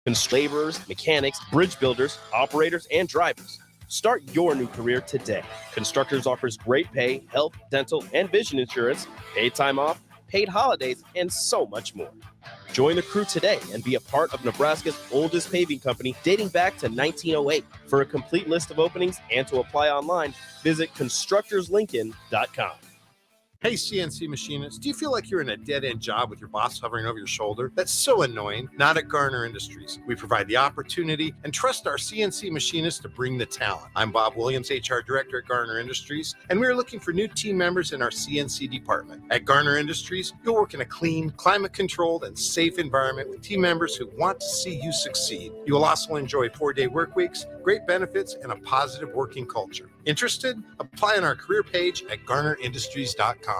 Laborers, mechanics, bridge builders, operators, and drivers. Start your new career today. Constructors offers great pay, health, dental, and vision insurance, paid time off, paid holidays, and so much more. Join the crew today and be a part of Nebraska's oldest paving company dating back to 1908. For a complete list of openings and to apply online, visit constructorslincoln.com. Hey, CNC machinists, do you feel like you're in a dead-end job with your boss hovering over your shoulder? That's so annoying. Not at Garner Industries. We provide the opportunity and trust our CNC machinists to bring the talent. I'm Bob Williams, HR Director at Garner Industries, and we're looking for new team members in our CNC department. At Garner Industries, you'll work in a clean, climate-controlled, and safe environment with team members who want to see you succeed. You will also enjoy 4-day work weeks, great benefits, and a positive working culture. Interested? Apply on our career page at garnerindustries.com.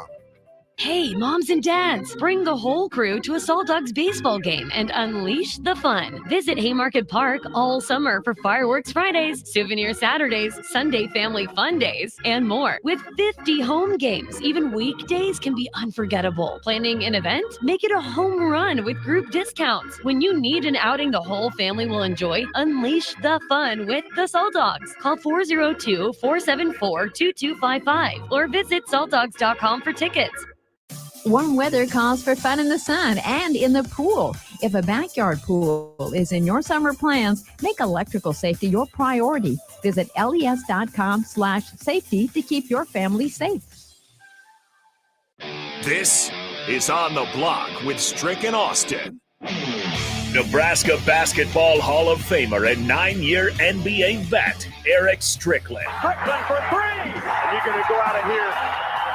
Hey, moms and dads, bring the whole crew to a Salt Dogs baseball game and unleash the fun. Visit Haymarket Park all summer for Fireworks Fridays, Souvenir Saturdays, Sunday Family Fun Days, and more. With 50 home games, even weekdays can be unforgettable. Planning an event? Make it a home run with group discounts. When you need an outing the whole family will enjoy, unleash the fun with the Salt Dogs. Call 402-474-2255 or visit saltdogs.com for tickets. Warm weather calls for fun in the sun and in the pool. If a backyard pool is in your summer plans, make electrical safety your priority. Visit les.com/safety to keep your family safe. This is On the Block with Strick and Austin. Nebraska Basketball Hall of Famer and 9-year NBA vet, Eric Strickland. Strickland for three! And you're going to go out of here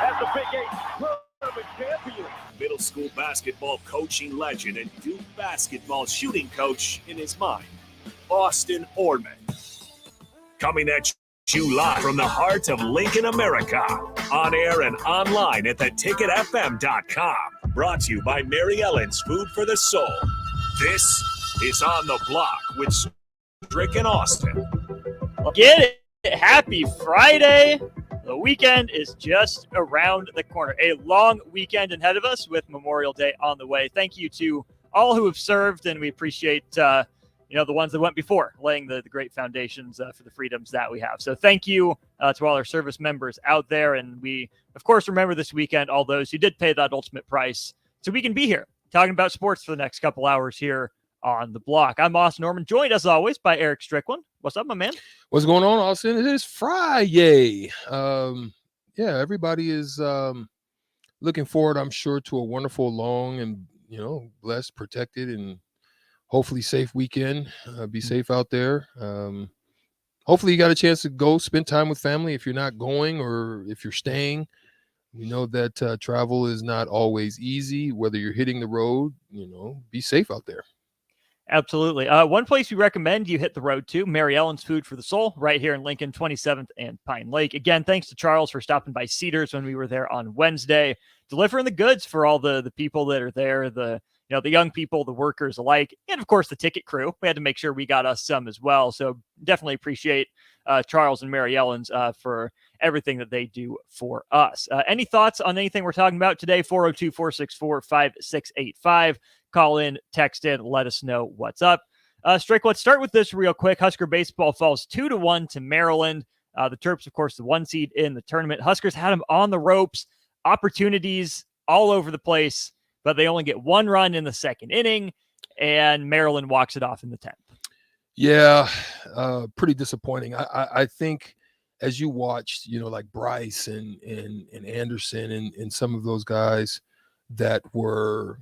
as the Big 8 champion. Middle school basketball coaching legend and Duke basketball shooting coach in his mind, Austin Orman. Coming at you live from the heart of Lincoln, America. On air and online at theticketfm.com. Brought to you by Mary Ellen's Food for the Soul. This is On the Block with Strick and Austin. Get it! Happy Friday! The weekend is just around the corner. A long weekend ahead of us with Memorial Day on the way. Thank you to all who have served, and we appreciate the ones that went before, laying the great foundations for the freedoms that we have. So thank you to all our service members out there, and we, of course, remember this weekend all those who did pay that ultimate price so we can be here talking about sports for the next couple hours here on the block. I'm Austin Norman, joined as always by Eric Strickland. What's up, my man? What's going on, Austin? It is Friday. Everybody is looking forward, I'm sure, to a wonderful, long, and blessed, protected, and hopefully safe weekend. Be safe out there. Hopefully you got a chance to go spend time with family if you're not going or if you're staying. We know that travel is not always easy, whether you're hitting the road, be safe out there. Absolutely. One place we recommend you hit the road to, Mary Ellen's Food for the Soul, right here in Lincoln, 27th and Pine Lake. Again, thanks to Charles for stopping by Cedars when we were there on Wednesday, delivering the goods for all the people that are there, the young people, the workers alike, and of course the ticket crew. We had to make sure we got us some as well. So definitely appreciate Charles and Mary Ellen's for everything that they do for us. Any thoughts on anything we're talking about today? 402-464-5685. Call in, text in, let us know what's up. Strick, let's start with this real quick. Husker baseball falls 2-1 to Maryland. The Terps, of course, the 1 seed in the tournament. Huskers had them on the ropes, opportunities all over the place, but they only get 1 run in the second inning, and Maryland walks it off in the 10th. Yeah, pretty disappointing. I think as you watched, like Bryce and Anderson and some of those guys that were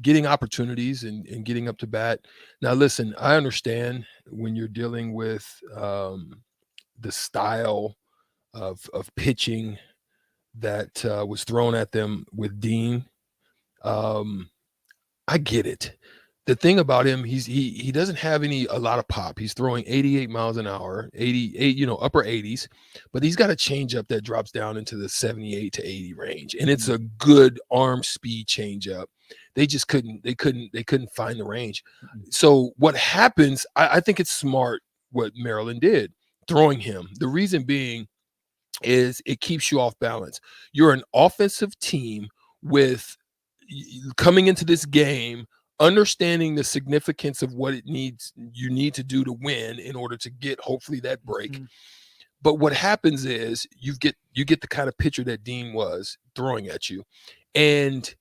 getting opportunities and getting up to bat. Now, listen, I understand when you're dealing with the style of pitching that was thrown at them with Dean. I get it. The thing about him, he doesn't have a lot of pop. He's throwing 88 miles an hour, 88, upper 80s, but he's got a changeup that drops down into the 78 to 80 range, and it's a good arm speed changeup. They just couldn't find the range. So what happens? I think it's smart what Maryland did, throwing him. The reason being is it keeps you off balance. You're an offensive team with coming into this game understanding the significance of what you need to do to win in order to get hopefully that break. But what happens is you get the kind of pitcher that Dean was throwing at you, and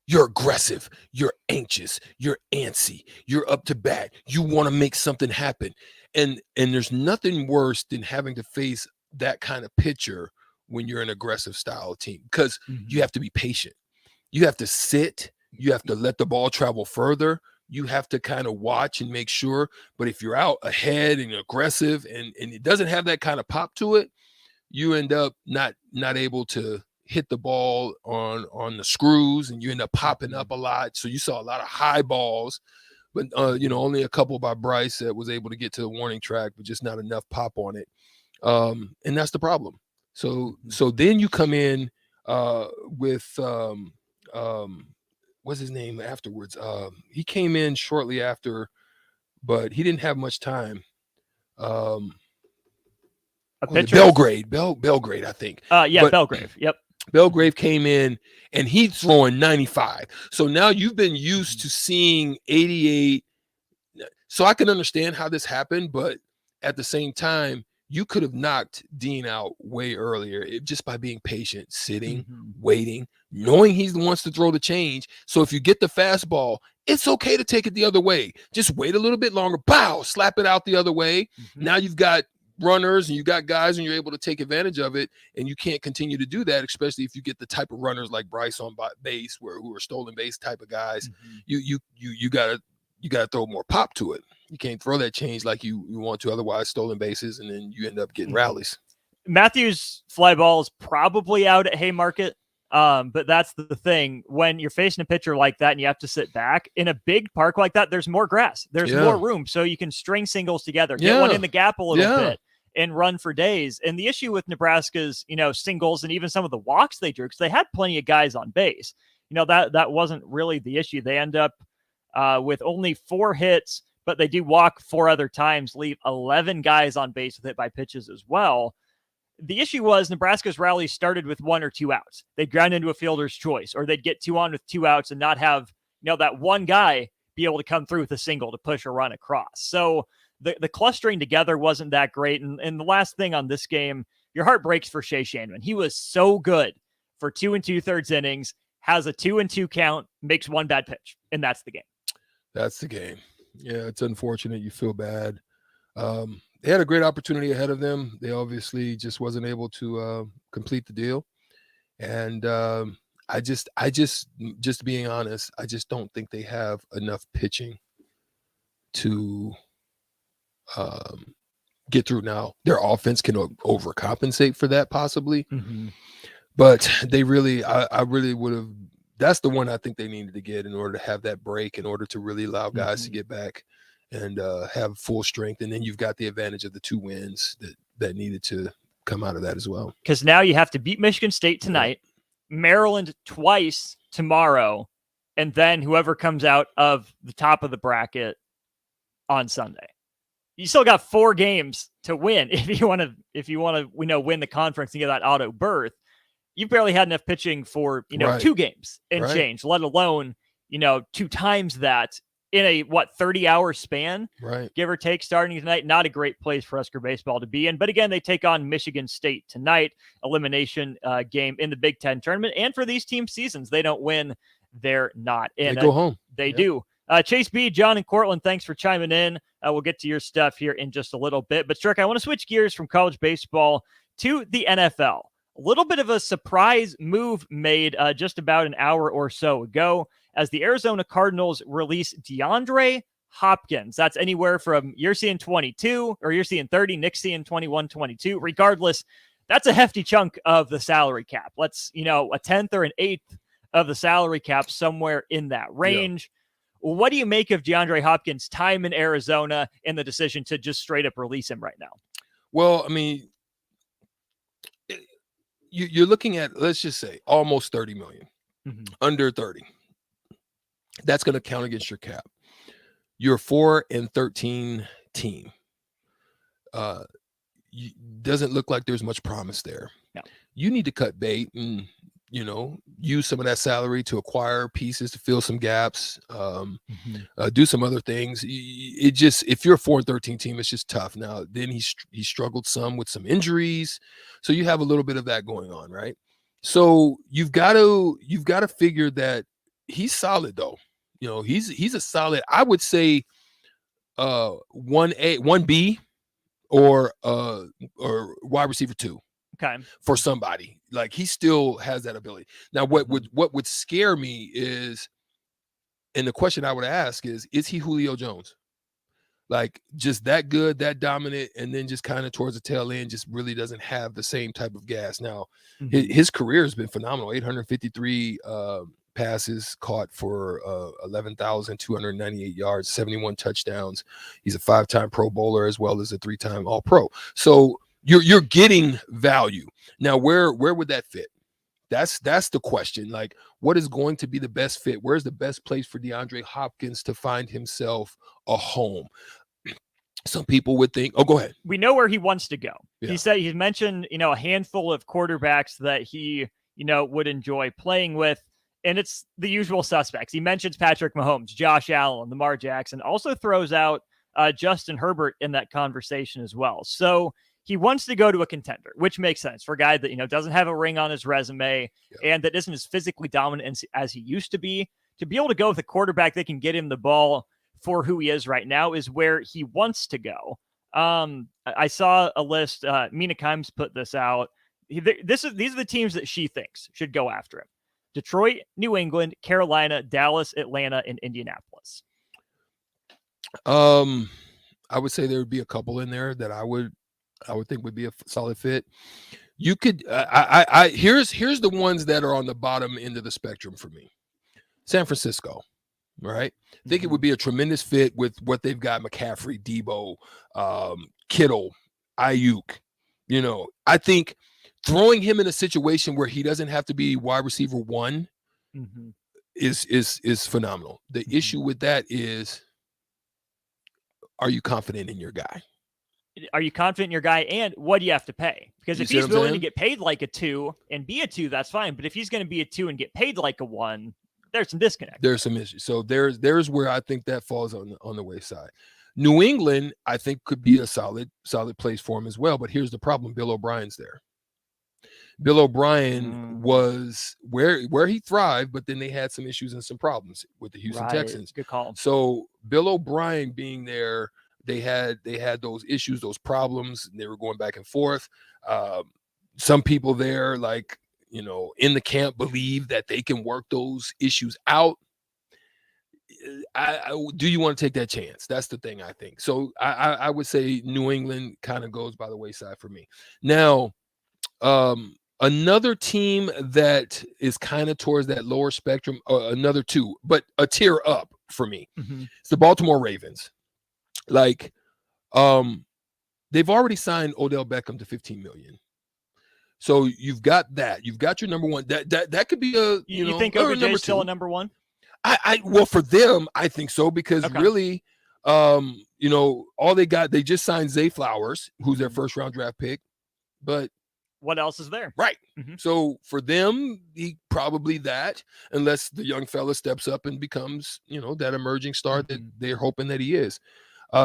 you're aggressive, you're anxious, you're antsy, you're up to bat, you want to make something happen. And there's nothing worse than having to face that kind of pitcher when you're an aggressive style team, because you have to be patient. You have to sit, you have to let the ball travel further. You have to kind of watch and make sure. But if you're out ahead and aggressive and it doesn't have that kind of pop to it, you end up not able to hit the ball on the screws, and you end up popping up a lot. So you saw a lot of high balls, but only a couple by Bryce that was able to get to the warning track, but just not enough pop on it. And that's the problem. So then you come in with what's his name afterwards? He came in shortly after, but he didn't have much time. Belgrade, I think. Belgrave. Yep. Belgrave came in and he's throwing 95. So now you've been used to seeing 88. So I can understand how this happened, but at the same time, you could have knocked Dean out way earlier just by being patient, sitting, waiting, knowing he wants to throw the change. So if you get the fastball, it's okay to take it the other way. Just wait a little bit longer. Pow, slap it out the other way. Now you've got runners and you got guys and you're able to take advantage of it, and you can't continue to do that, especially if you get the type of runners like Bryce on base who are stolen base type of guys. You gotta throw more pop to it. You can't throw that change like you want to, otherwise stolen bases, and then you end up getting rallies. Matthews' fly ball is probably out at Haymarket. But that's the thing. When you're facing a pitcher like that and you have to sit back in a big park like that, there's more grass. There's more room. So you can string singles together, get one in the gap a little bit and run for days. And the issue with Nebraska's, singles and even some of the walks they drew, because they had plenty of guys on base, that wasn't really the issue. They end up with only 4 hits, but they do walk 4 other times, leave 11 guys on base with hit by pitches as well. The issue was Nebraska's rallies started with 1 or 2 outs. They'd ground into a fielder's choice, or they'd get 2 on with 2 outs and not have, that one guy be able to come through with a single to push a run across. So the clustering together wasn't that great. And the last thing on this game, your heart breaks for Shea Shannon. He was so good for 2 2/3 innings, has a 2-2 count, makes 1 bad pitch, and that's the game. That's the game. Yeah, it's unfortunate. You feel bad. They had a great opportunity ahead of them. They obviously just wasn't able to complete the deal. And I just being honest, I just don't think they have enough pitching to get through now. Their offense can overcompensate for that possibly. But they really, I really would have, that's the one I think they needed to get in order to have that break, in order to really allow guys to get back and have full strength. And then you've got the advantage of the 2 wins that needed to come out of that as well. Because now you have to beat Michigan State tonight, Maryland twice tomorrow, and then whoever comes out of the top of the bracket on Sunday. You still got 4 games to win if you want to win the conference and get that auto berth. You've barely had enough pitching for 2 games and change, let alone 2 times that in a 30-hour span, give or take, starting tonight. Not a great place for Husker baseball to be in. But again, they take on Michigan State tonight, elimination game in the Big Ten tournament. And for these team seasons, they don't win, they're not in. They go home. They do. Chase B, John, and Cortland, thanks for chiming in. We'll get to your stuff here in just a little bit. But Strick, I want to switch gears from college baseball to the NFL. A little bit of a surprise move made just about an hour or so ago as the Arizona Cardinals release DeAndre Hopkins. That's anywhere from you're seeing 22 or you're seeing 30, Nick's seeing 21, 22. Regardless, that's a hefty chunk of the salary cap. Let's, a 10th or an 8th of the salary cap, somewhere in that range. Yeah. What do you make of DeAndre Hopkins' time in Arizona and the decision to just straight up release him right now? Well, I mean, you're looking at, let's just say, almost 30 million, under 30. That's going to count against your cap. You're 4-13 team. Doesn't look like there's much promise there. No. You need to cut bait and use some of that salary to acquire pieces to fill some gaps, do some other things. It just, if you're a 4-13 team, it's just tough. Now, then he struggled some with some injuries, so you have a little bit of that going on, right? So you've got to figure that he's solid though. He's a solid, I would say, 1A, 1B, or wide receiver 2. Okay. For somebody, like, he still has that ability. Now, what would scare me is, and the question I would ask is he Julio Jones? Like, just that good, that dominant, and then just kind of towards the tail end, just really doesn't have the same type of gas. Now, his career has been phenomenal. 853 passes caught for 11,298 yards, 71 touchdowns. He's a 5-time Pro Bowler as well as a 3-time All-Pro. So you're getting value. Now, where would that fit? That's the question. Like, what is going to be the best fit? Where's the best place for DeAndre Hopkins to find himself a home? Some people would think, go ahead. We know where he wants to go. Yeah. He mentioned, a handful of quarterbacks that he, would enjoy playing with. And it's the usual suspects. He mentions Patrick Mahomes, Josh Allen, Lamar Jackson, also throws out Justin Herbert in that conversation as well. So he wants to go to a contender, which makes sense for a guy that, doesn't have a ring on his resume and that isn't as physically dominant as he used to be be able to go with a quarterback that can get him the ball for who he is right now is where he wants to go. I saw a list. Mina Kimes put this out. These are the teams that she thinks should go after him: Detroit, New England, Carolina, Dallas, Atlanta, and Indianapolis. I would say there would be a couple in there that I would think would be a solid fit. You could, here's the ones that are on the bottom end of the spectrum for me. San Francisco, right? I think it would be a tremendous fit with what they've got: McCaffrey, Debo, Kittle, Ayuk. I think throwing him in a situation where he doesn't have to be wide receiver 1 is phenomenal. The issue with that is, are you confident in your guy? Are you confident in your guy, and what do you have to pay? Because if he's willing to get paid like a 2 and be a 2, that's fine. But if he's going to be a 2 and get paid like a 1, there's some disconnect. There's some issues. So there's where I think that falls on the wayside. New England, I think, could be a solid place for him as well. But here's the problem: Bill O'Brien's there. Bill O'Brien was where he thrived, but then they had some issues and some problems with the Houston Texans. Good call. So Bill O'Brien being there, they had those issues, those problems, and they were going back and forth. Some people there, like, in the camp, believe that they can work those issues out. Do you want to take that chance? That's the thing, I think. So I would say New England kind of goes by the wayside for me. Now, another team that is kind of towards that lower spectrum, another 2, but a tier up for me, it's the Baltimore Ravens. Like, they've already signed Odell Beckham to $15 million. So you've got that. You've got your number 1. That could be a you think OBJ is still a number 1? Well, for them, I think so, because really, all they just signed Zay Flowers, who's their first round draft pick, but what else is there? Right. So for them, he probably that, unless the young fella steps up and becomes, that emerging star that they're hoping that he is.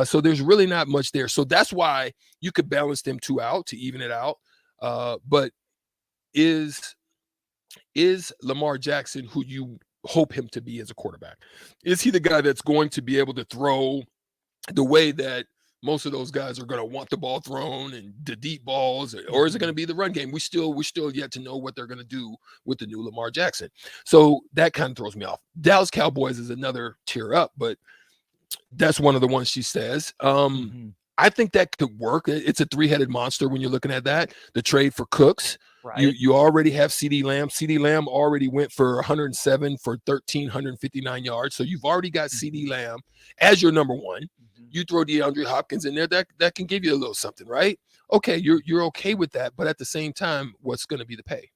So there's really not much there. So that's why you could balance them 2 out to even it out. But is Lamar Jackson who you hope him to be as a quarterback? Is he the guy that's going to be able to throw the way that most of those guys are going to want the ball thrown and the deep balls, or is it going to be the run game? We're still yet to know what they're going to do with the new Lamar Jackson. So that kind of throws me off. Dallas Cowboys is another tier up, but that's one of the ones she says. I think that could work. It's a 3-headed monster when you're looking at that. The trade for Cooks. Right. You already have CeeDee Lamb. CeeDee Lamb already went for 107 for 1,359 yards. So you've already got CeeDee Lamb as your number 1. You throw DeAndre Hopkins in there, that can give you a little something, right? Okay, you're okay with that, but at the same time, what's going to be the pay?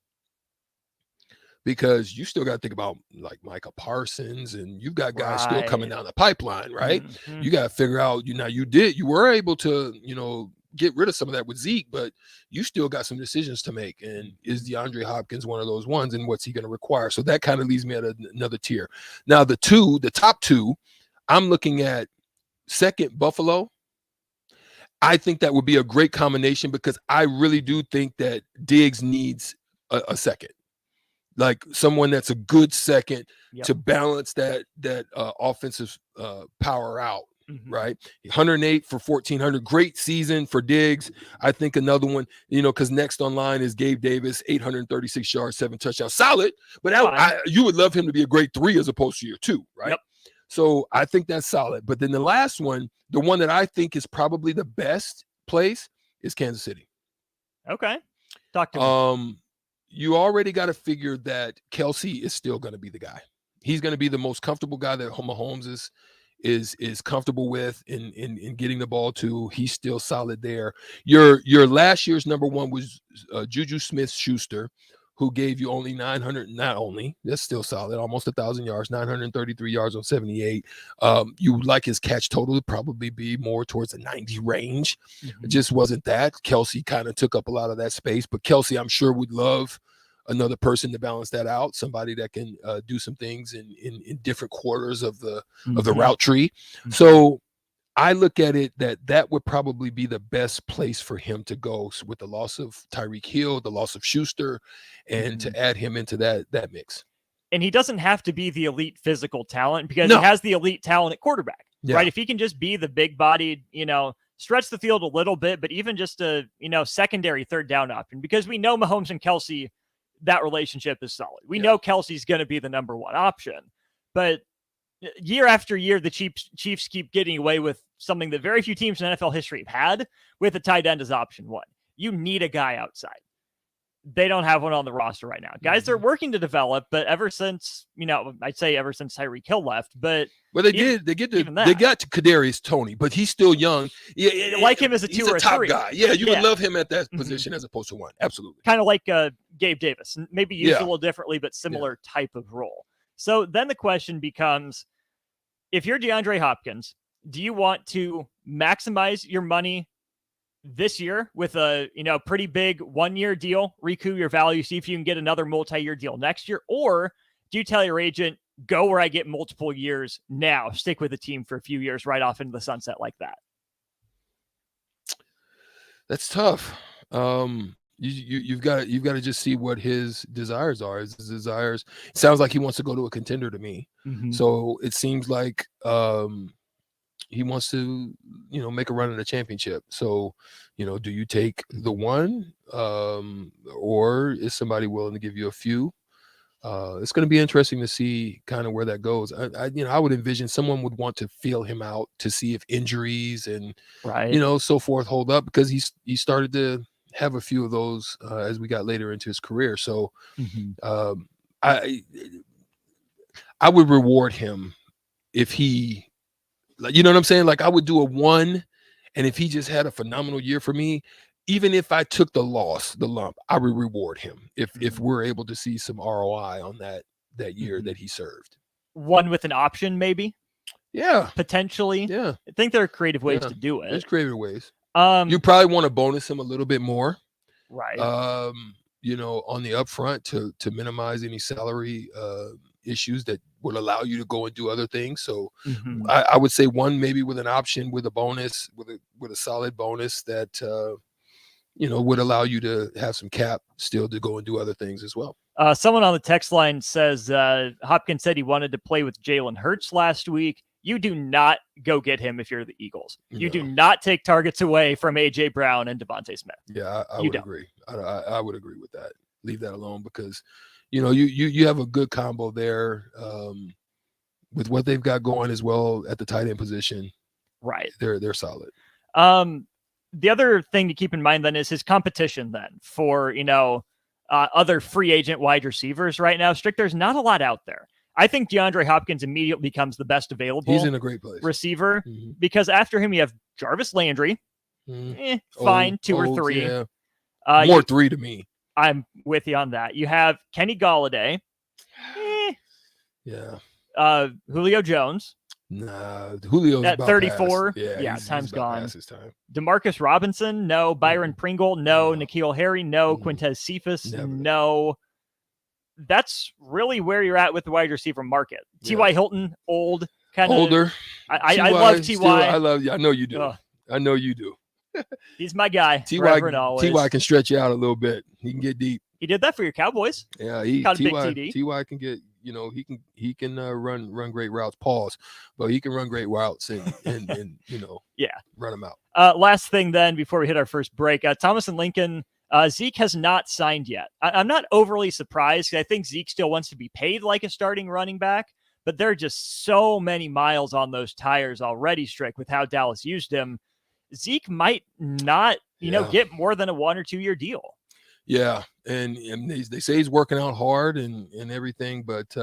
Because you still got to think about like Micah Parsons, and you've got guys still coming down the pipeline, right? You got to figure out, you were able to, get rid of some of that with Zeke, but you still got some decisions to make. And is DeAndre Hopkins one of those ones, and what's he going to require? So that kind of leaves me at another tier. Now, the top two, I'm looking at second, Buffalo. I think that would be a great combination because I really do think that Diggs needs a second, like someone that's a good second to balance that offensive power out. Right, 108 for 1,400, great season for Diggs. I think another one, because next on line is Gabe Davis, 836 yards, 7 touchdowns, solid. But you would love him to be a great 3 as opposed to your 2, right? Yep. So I think that's solid. But then the last one, the one that I think is probably the best place, is Kansas City. Okay, talk to me. You already got to figure that Kelsey is still going to be the guy. He's going to be the most comfortable guy that Mahomes is comfortable with in getting the ball to. He's still solid there. Your last year's number one was Juju Smith-Schuster, who gave you only 900, not only, that's still solid, almost 1,000 yards, 933 yards on 78. You like his catch total to probably be more towards the 90 range. It just wasn't that. Kelsey kind of took up a lot of that space, but Kelsey, I'm sure, would love another person to balance that out, somebody that can do some things in different quarters of the route tree. So I look at it that would probably be the best place for him to go with the loss of Tyreek Hill, the loss of Schuster, and to add him into that mix. And he doesn't have to be the elite physical talent because he has the elite talent at quarterback, right? If he can just be the big bodied, stretch the field a little bit, but even just a, secondary third down option, because we know Mahomes and Kelsey, that relationship is solid. We know Kelsey's going to be the number one option, but year after year, the Chiefs keep getting away with something that very few teams in NFL history have had, with a tight end as option one. You need a guy outside. They don't have one on the roster right now. Guys, they're working to develop, but ever since, I'd say ever since Tyreek Hill left, but they got to Kadarius Toney, but he's still young. Yeah, like him as a 2 or a top 3 guy. Yeah, you would love him at that position as opposed to 1. Absolutely. Kind of like Gabe Davis, maybe used a little differently, but similar type of role. So then the question becomes, if you're DeAndre Hopkins, do you want to maximize your money this year with a pretty big 1-year deal, recoup your value, see if you can get another multi-year deal next year? Or do you tell your agent, go where I get multiple years now, stick with the team for a few years right off into the sunset like that? That's tough. You've got to just see what his desires are. His desires, it sounds like he wants to go to a contender to me. So it seems like he wants to, make a run at a championship. So, do you take the 1 or is somebody willing to give you a few? It's going to be interesting to see kind of where that goes. I would envision someone would want to feel him out to see if injuries and, so forth hold up, because he started to have a few of those as we got later into his career. So I would reward him if he, you know what I'm saying? Like, I would do a 1, and if he just had a phenomenal year for me, even if I took the loss, the lump, I would reward him if we're able to see some ROI on that year that he served. 1 with an option, maybe? Yeah. Potentially? Yeah. I think there are creative ways to do it. There's creative ways. You probably want to bonus him a little bit more. Right. On the upfront to minimize any salary issues that would allow you to go and do other things. So I would say 1 maybe with an option, with a bonus, with a solid bonus that would allow you to have some cap still to go and do other things as well. Someone on the text line says Hopkins said he wanted to play with Jalen Hurts last week. You do not go get him if you're the Eagles. You do not take targets away from A.J. Brown and Devontae Smith. Yeah, I would agree. I would agree with that. Leave that alone, because you have a good combo there with what they've got going as well at the tight end position. Right. They're solid. The other thing to keep in mind then is his competition then for, other free agent wide receivers right now. Strick, there's not a lot out there. I think DeAndre Hopkins immediately becomes the best available. He's in a great place. Receiver, because after him you have Jarvis Landry. Fine, 2 or 3. Yeah. More 3 to me. I'm with you on that. You have Kenny Golladay. Yeah. Julio Jones. Nah, Julio's At about 34, past. Yeah, time's about gone. past his time. DeMarcus Robinson, no. Byron Pringle, no. N'Keal Harry, no. Quintez Cephas, Never. no. That's really where you're at with the wide receiver market. Yeah. T.Y. Hilton, old, kind of older. I love T.Y. Still, I love you. I know you do. Ugh. I know you do. He's my guy. Forever and always. Ty can stretch you out a little bit. He can get deep. He did that for your Cowboys. Yeah, Caught a big TD. Ty can get. He can run great routes. Pause, but he can run great routes and yeah, run them out. Last thing then before we hit our first break, Thomas and Lincoln. Zeke has not signed yet. I'm not overly surprised. I think Zeke still wants to be paid like a starting running back, but there are just so many miles on those tires already, Strick, with how Dallas used him. Zeke might not, get more than a 1 or 2 year deal. Yeah, and they say he's working out hard and everything, but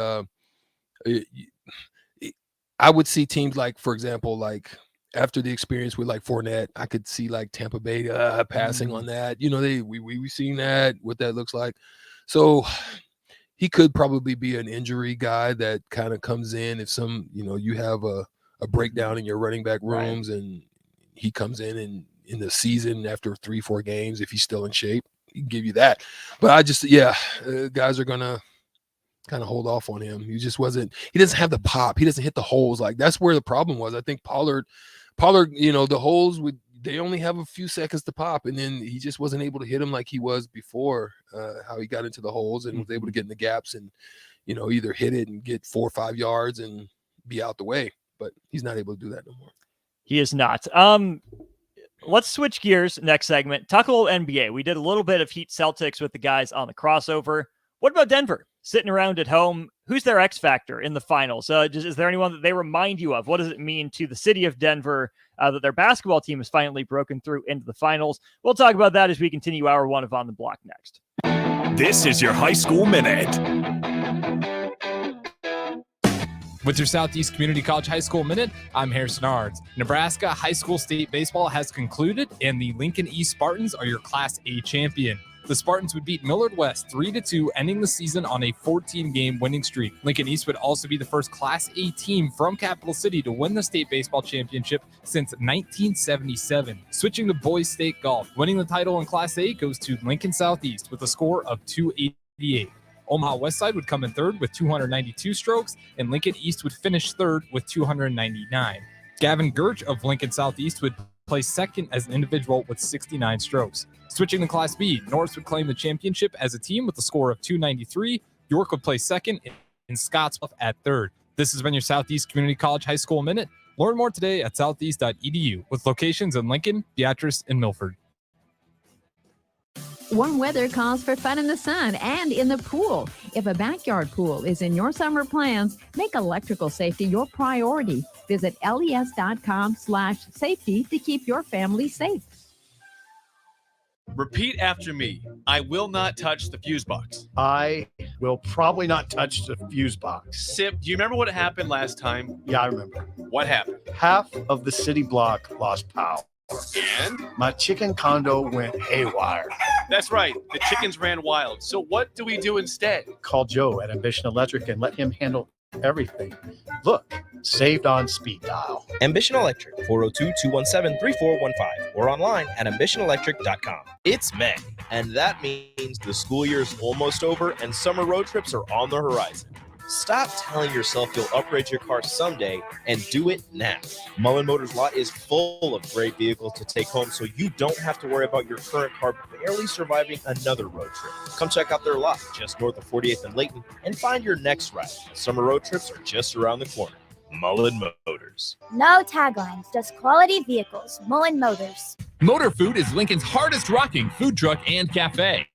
I would see teams like, for example, like after the experience with like Fournette, I could see like Tampa Bay passing on that. We've seen that, what that looks like. So he could probably be an injury guy that kind of comes in if you have a breakdown in your running back rooms, right, and he comes in the season after 3-4 games, if he's still in shape, he can give you that. But guys are gonna kind of hold off on him. He doesn't have the pop. He doesn't hit the holes. Like, that's where the problem was. I think Pollard, the holes they only have a few seconds to pop, and then he just wasn't able to hit them like he was before, how he got into the holes and was able to get in the gaps and, either hit it and get 4 or 5 yards and be out the way. But he's not able to do that no more. He is not. Let's switch gears next segment. Talk a little NBA. We did a little bit of Heat Celtics with the guys on the crossover. What about Denver? Sitting around at home, who's their X factor in the finals? Is there anyone that they remind you of? What does it mean to the city of Denver that their basketball team has finally broken through into the finals? We'll talk about that as we continue hour 1 of On the Block next. This is your High School Minute. With your Southeast Community College High School Minute, I'm Harrison Ards. Nebraska High School State Baseball has concluded, and the Lincoln East Spartans are your Class A champion. The Spartans would beat Millard West 3-2, ending the season on a 14-game winning streak. Lincoln East would also be the first Class A team from Capital City to win the state baseball championship since 1977. Switching to boys state golf, winning the title in Class A goes to Lincoln Southeast with a score of 288. Omaha Westside would come in third with 292 strokes, and Lincoln East would finish third with 299. Gavin Gerch of Lincoln Southeast would place second as an individual with 69 strokes. Switching to Class B, Norris would claim the championship as a team with a score of 293. York would place second, and Scottsbluff at third. This has been your Southeast Community College High School Minute. Learn more today at southeast.edu with locations in Lincoln, Beatrice, and Milford. Warm weather calls for fun in the sun and in the pool. If a backyard pool is in your summer plans, make electrical safety your priority. Visit les.com/safety to keep your family safe. Repeat after me. I will not touch the fuse box. I will probably not touch the fuse box. Sip, do you remember what happened last time? Yeah, I remember. What happened? Half of the city block lost power. And? My chicken condo went haywire. That's right. The chickens ran wild. So what do we do instead? Call Joe at Ambition Electric and let him handle everything. Look, saved on speed dial. Ambition Electric, 402-217-3415, or online at ambitionelectric.com. It's May, and that means the school year is almost over and summer road trips are on the horizon. Stop telling yourself you'll upgrade your car someday and do it now. Mullen Motors lot is full of great vehicles to take home so you don't have to worry about your current car barely surviving another road trip. Come check out their lot just north of 48th and Layton and find your next ride. Summer road trips are just around the corner. Mullen Motors. No taglines, just quality vehicles. Mullen Motors. Motor Food is Lincoln's hardest rocking food truck and cafe.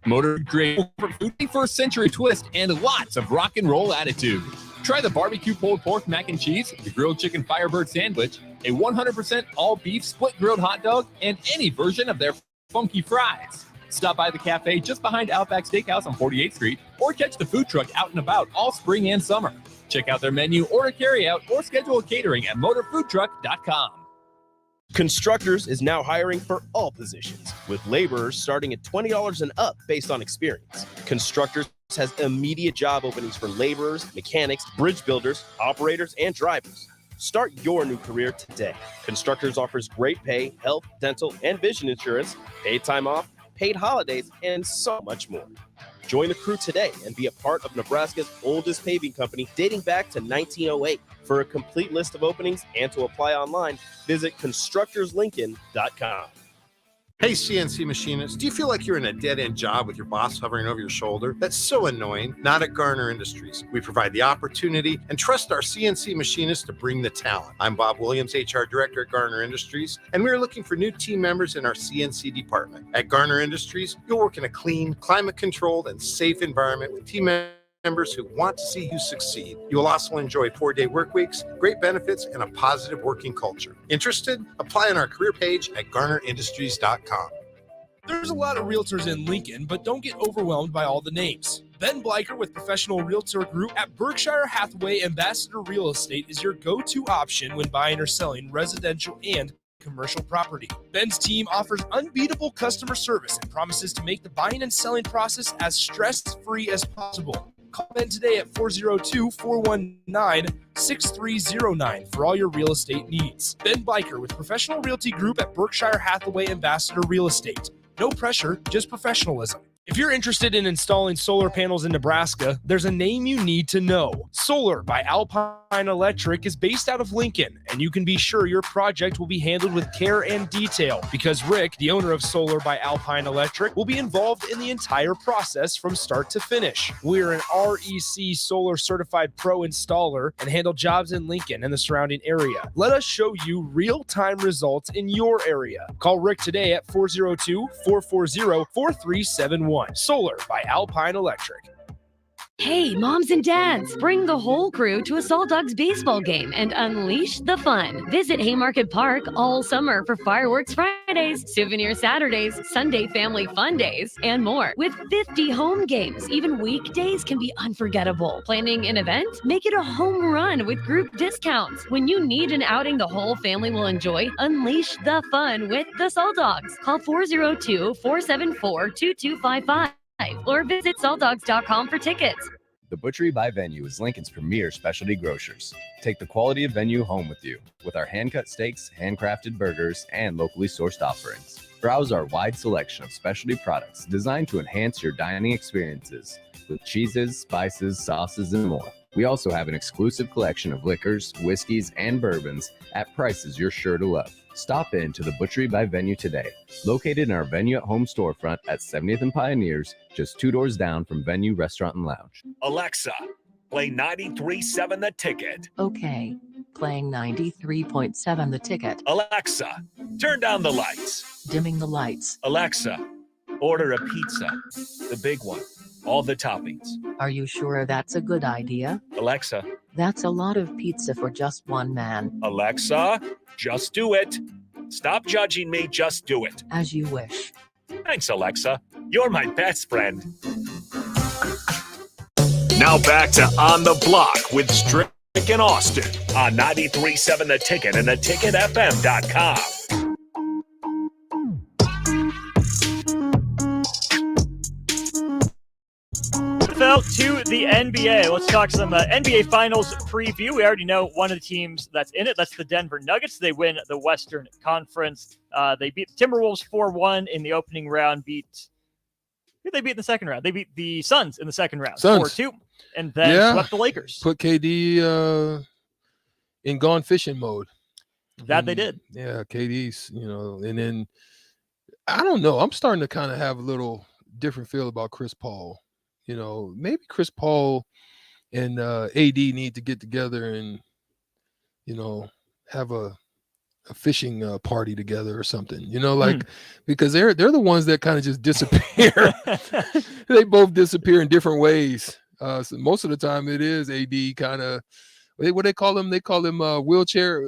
Motor grade food, 21st century twist, and lots of rock and roll attitude. Try the barbecue pulled pork mac and cheese, the grilled chicken Firebird sandwich, a 100% all beef split grilled hot dog, and any version of their funky fries. Stop by the cafe just behind Outback Steakhouse on 48th Street, or catch the food truck out and about all spring and summer. Check out their menu, order carry out, or schedule a catering at motorfoodtruck.com. Constructors is now hiring for all positions, with laborers starting at $20 and up based on experience. Constructors has immediate job openings for laborers, mechanics, bridge builders, operators, and drivers. Start your new career today. Constructors offers great pay, health, dental, and vision insurance, paid time off, paid holidays, and so much more. Join the crew today and be a part of Nebraska's oldest paving company dating back to 1908. For a complete list of openings and to apply online, visit constructorslincoln.com. Hey, CNC machinists, do you feel like you're in a dead-end job with your boss hovering over your shoulder? That's so annoying. Not at Garner Industries. We provide the opportunity and trust our CNC machinists to bring the talent. I'm Bob Williams, HR Director at Garner Industries, and we're looking for new team members in our CNC department. At Garner Industries, you'll work in a clean, climate-controlled, and safe environment with team members who want to see you succeed. You will also enjoy 4-day work weeks, great benefits, and a positive working culture. Interested? Apply on our career page at GarnerIndustries.com. There's a lot of realtors in Lincoln, but don't get overwhelmed by all the names. Ben Bleicher with Professional Realtor Group at Berkshire Hathaway Ambassador Real Estate is your go-to option when buying or selling residential and commercial property. Ben's team offers unbeatable customer service and promises to make the buying and selling process as stress-free as possible. Call Ben today at 402-419-6309 for all your real estate needs. Ben Bleicher with Professional Realty Group at Berkshire Hathaway Ambassador Real Estate. No pressure, just professionalism. If you're interested in installing solar panels in Nebraska, there's a name you need to know. Solar by Alpine Electric is based out of Lincoln, and you can be sure your project will be handled with care and detail because Rick, the owner of Solar by Alpine Electric, will be involved in the entire process from start to finish. We're an REC Solar Certified Pro installer and handle jobs in Lincoln and the surrounding area. Let us show you real-time results in your area. Call Rick today at 402-440-4371. Solar by Alpine Electric. Hey, moms and dads, bring the whole crew to a Salt Dogs baseball game and unleash the fun. Visit Haymarket Park all summer for fireworks Fridays, souvenir Saturdays, Sunday family fun days, and more. With 50 home games, even weekdays can be unforgettable. Planning an event? Make it a home run with group discounts. When you need an outing the whole family will enjoy, unleash the fun with the Salt Dogs. Call 402-474-2255. Or visit saltdogs.com for tickets. The Butchery by Venue is Lincoln's premier specialty grocers. Take the quality of Venue home with you with our hand-cut steaks, handcrafted burgers, and locally sourced offerings. Browse our wide selection of specialty products designed to enhance your dining experiences with cheeses, spices, sauces, and more. We also have an exclusive collection of liquors, whiskeys, and bourbons at prices you're sure to love. Stop in to the Butchery by Venue today, located in our Venue at Home storefront at 70th and Pioneers, just 2 doors down from Venue Restaurant and Lounge. Alexa, play 93.7 The Ticket. Okay, playing 93.7 The Ticket. Alexa, turn down the lights. Dimming the lights. Alexa, order a pizza, the big one, all the toppings. Are you sure that's a good idea? Alexa. That's a lot of pizza for just one man. Alexa, just do it. Stop judging me, just do it. As you wish. Thanks, Alexa. You're my best friend. Now back to On the Block with Strick and Austin on 93.7 The Ticket and theticketfm.com. To the NBA. Let's talk some NBA Finals preview. We already know one of the teams that's in it. That's the Denver Nuggets. They win the Western Conference. They beat the Timberwolves 4-1 in the opening round. Who did they beat in the second round? They beat the Suns in the second round, 4-2, and then swept the Lakers. Put KD in gone fishing mode. That they did. Yeah, KD's, and then I don't know. I'm starting to kind of have a little different feel about Chris Paul. Maybe Chris Paul and AD need to get together and, have a fishing party together or something, because they're the ones that kind of just disappear. They both disappear in different ways. So most of the time it is AD kind of, what they call them? They call them wheelchair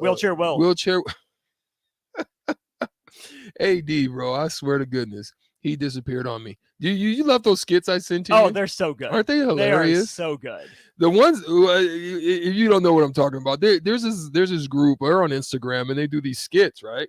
Will. Wheelchair. AD, bro, I swear to goodness. He disappeared on me. You love those skits I sent to you? Oh, they're so good. Aren't they hilarious? They are so good. The ones, if you don't know what I'm talking about, there's this group. They're on Instagram, and they do these skits, right?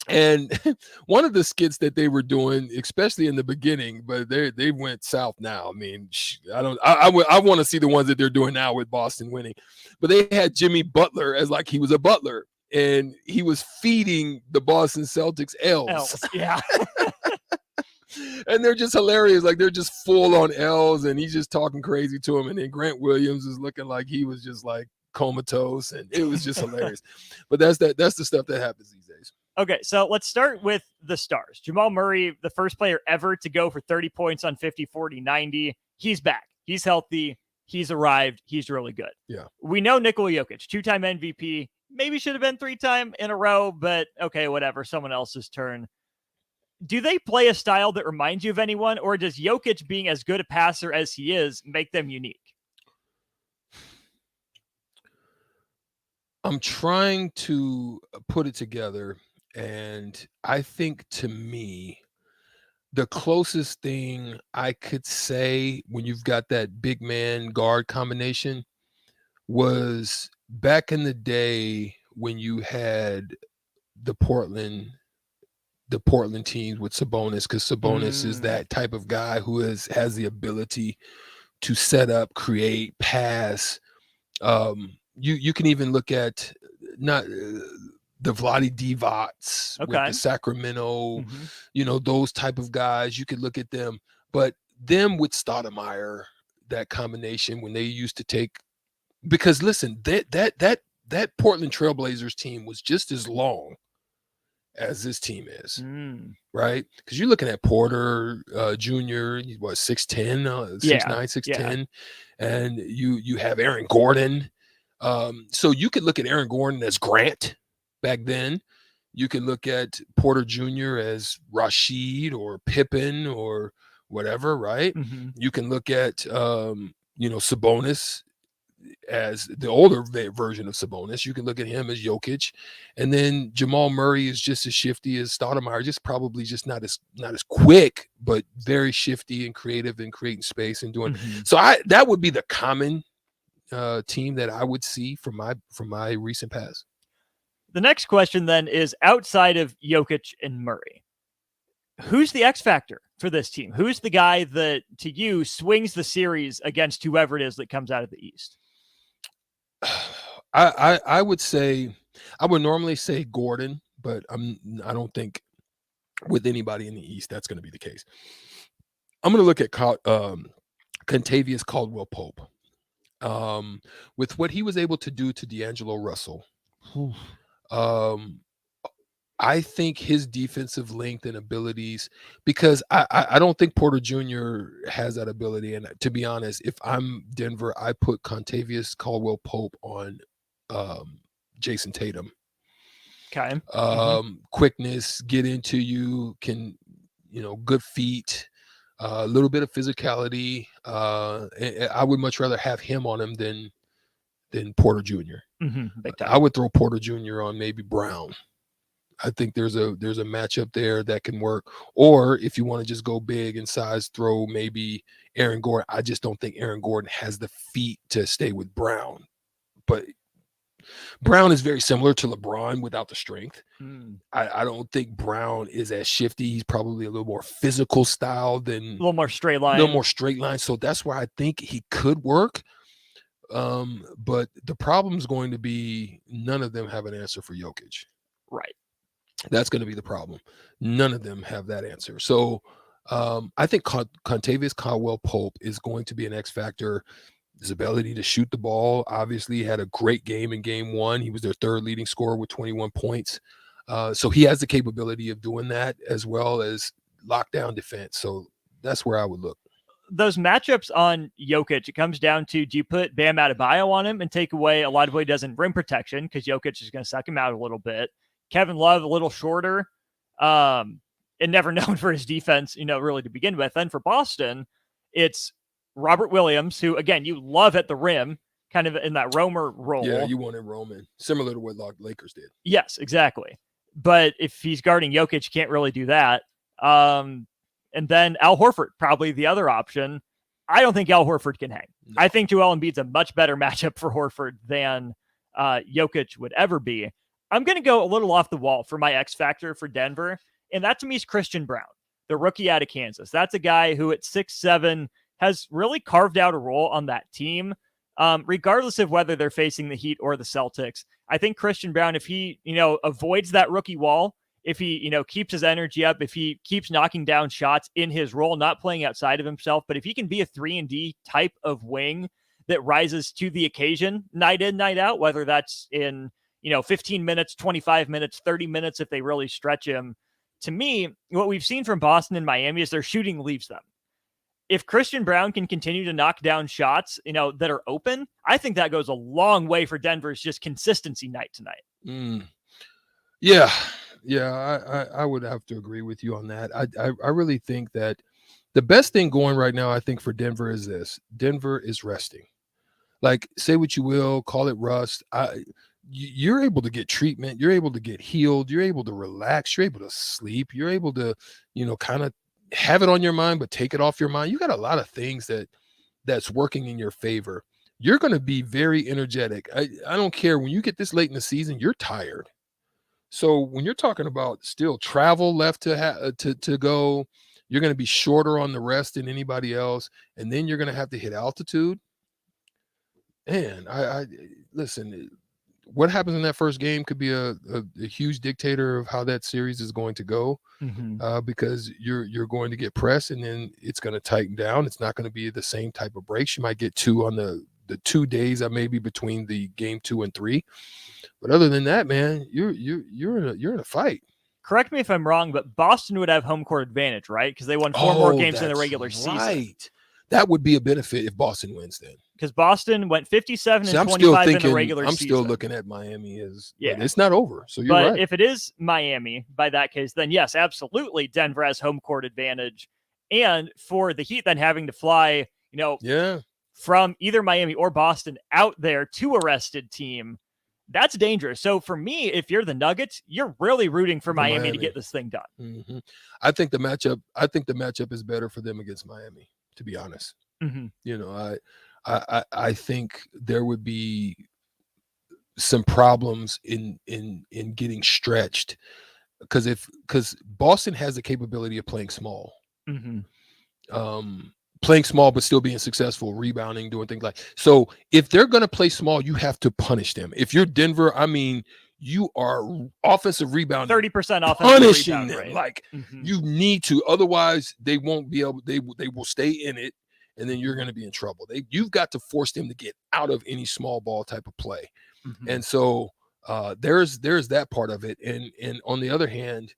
And one of the skits that they were doing, especially in the beginning, but they went south now. I mean, I want to see the ones that they're doing now with Boston winning. But they had Jimmy Butler as like he was a butler, and he was feeding the Boston Celtics L's. Yeah. And they're just hilarious. Like they're just full on L's, and he's just talking crazy to him. And then Grant Williams is looking like he was just like comatose, and it was just hilarious. But that's the stuff that happens these days. Okay, so let's start with the stars. Jamal Murray, the first player ever to go for 30 points on 50, 40, 90. He's back. He's healthy. He's arrived. He's really good. Yeah. We know Nikola Jokic, 2-time MVP, maybe should have been 3-time in a row, but okay, whatever. Someone else's turn. Do they play a style that reminds you of anyone, or does Jokic being as good a passer as he is make them unique? I'm trying to put it together, and I think to me, the closest thing I could say when you've got that big man guard combination was back in the day when you had the Portland teams with Sabonis, because Sabonis is that type of guy who has the ability to set up, create, pass. You can even look at not the Vlade Divacs with the Sacramento, those type of guys. You could look at them, but them with Stoudemire, that combination when they used to take, because listen, that Portland Trailblazers team was just as long as this team is, right? Because you're looking at Porter Jr., what, 6'10", 6'9", 6'10", and you have Aaron Gordon. So you could look at Aaron Gordon as Grant back then. You could look at Porter Jr. as Rashid or Pippen or whatever, right? You can look at Sabonis as the older version of Sabonis. You can look at him as Jokic, and then Jamal Murray is just as shifty as Stoudemire, just probably just not as quick, but very shifty and creative and creating space and doing. So that would be the common team that I would see from my recent past. The next question then is, outside of Jokic and Murray, who's the X factor for this team? Who's the guy that to you swings the series against whoever it is that comes out of the East? I would say, I would normally say Gordon, but I don't think with anybody in the East that's going to be the case. I'm going to look at Kentavious Caldwell-Pope. With what he was able to do to D'Angelo Russell, I think his defensive length and abilities, because I don't think Porter Jr. has that ability. And to be honest, if I'm Denver, I put Kentavious Caldwell-Pope on Jason Tatum. Okay. Quickness, get into you, can, good feet, a little bit of physicality. I would much rather have him on him than Porter Jr. I would throw Porter Jr. on maybe Brown. I think there's a matchup there that can work. Or if you want to just go big in size, throw maybe Aaron Gordon. I just don't think Aaron Gordon has the feet to stay with Brown. But Brown is very similar to LeBron without the strength. I don't think Brown is as shifty. He's probably a little more physical style than a little more straight line. So that's where I think he could work. But the problem is going to be none of them have an answer for Jokic. Right. That's going to be the problem. None of them have that answer. So I think Kentavious Caldwell-Pope is going to be an X factor. His ability to shoot the ball, obviously, had a great game in game one. He was their third leading scorer with 21 points. So he has the capability of doing that, as well as lockdown defense. So that's where I would look. Those matchups on Jokic, it comes down to, do you put Bam Adebayo on him and take away a lot of what he does in rim protection, because Jokic is going to suck him out a little bit? Kevin Love, a little shorter, and never known for his defense, really to begin with. And for Boston, it's Robert Williams, who, again, you love at the rim, kind of in that roamer role. Yeah, you wanted Roman, similar to what Lakers did. Yes, exactly. But if he's guarding Jokic, you can't really do that. And then Al Horford, probably the other option. I don't think Al Horford can hang. No. I think Joel Embiid's a much better matchup for Horford than Jokic would ever be. I'm going to go a little off the wall for my X factor for Denver, and that to me is Christian Brown, the rookie out of Kansas. That's a guy who at 6'7" has really carved out a role on that team, regardless of whether they're facing the Heat or the Celtics. I think Christian Brown, if he, avoids that rookie wall, if he, keeps his energy up, if he keeps knocking down shots in his role, not playing outside of himself, but if he can be a 3-and-D type of wing that rises to the occasion night in, night out, whether that's in, 15 minutes, 25 minutes, 30 minutes, if they really stretch him. To me, what we've seen from Boston and Miami is their shooting leaves them. If Christian Brown can continue to knock down shots, that are open, I think that goes a long way for Denver's just consistency night to night. Yeah. I would have to agree with you on that. I really think that the best thing going right now, I think, for Denver is this. Denver is resting. Like, say what you will, call it rust. You're able to get treatment. You're able to get healed. You're able to relax. You're able to sleep. You're able to, kind of have it on your mind, but take it off your mind. You got a lot of things that's working in your favor. You're going to be very energetic. I don't care. When you get this late in the season, you're tired. So when you're talking about still travel left to go, you're going to be shorter on the rest than anybody else. And then you're going to have to hit altitude. And I listen, what happens in that first game could be a huge dictator of how that series is going to go, because you're going to get pressed and then it's going to tighten down. It's not going to be the same type of breaks. You might get two on the 2 days maybe between the game 2 and 3. But other than that, man, you're in a fight. Correct me if I'm wrong, but Boston would have home court advantage, right? Because they won 4 more games in the regular season. Right. That would be a benefit if Boston wins then. Because Boston went 57 and 25 in the regular season. I'm still looking at Miami as, it's not over. So you're right. But if it is Miami, by that case, then yes, absolutely, Denver has home court advantage. And for the Heat then having to fly, from either Miami or Boston out there to a rested team, that's dangerous. So for me, if you're the Nuggets, you're really rooting for Miami to get this thing done. Mm-hmm. I think the matchup is better for them against Miami, to be honest. I think there would be some problems in getting stretched because Boston has the capability of playing small. Playing small but still being successful, rebounding, doing things like. So if they're going to play small, you have to punish them. If you're Denver, you are offensive rebounding, 30% offensive punishing rebound them. rate. Like you need to, otherwise they won't be able. They will stay in it, and then you're going to be in trouble. You've got to force them to get out of any small ball type of play, and so there's that part of it. And on the other hand,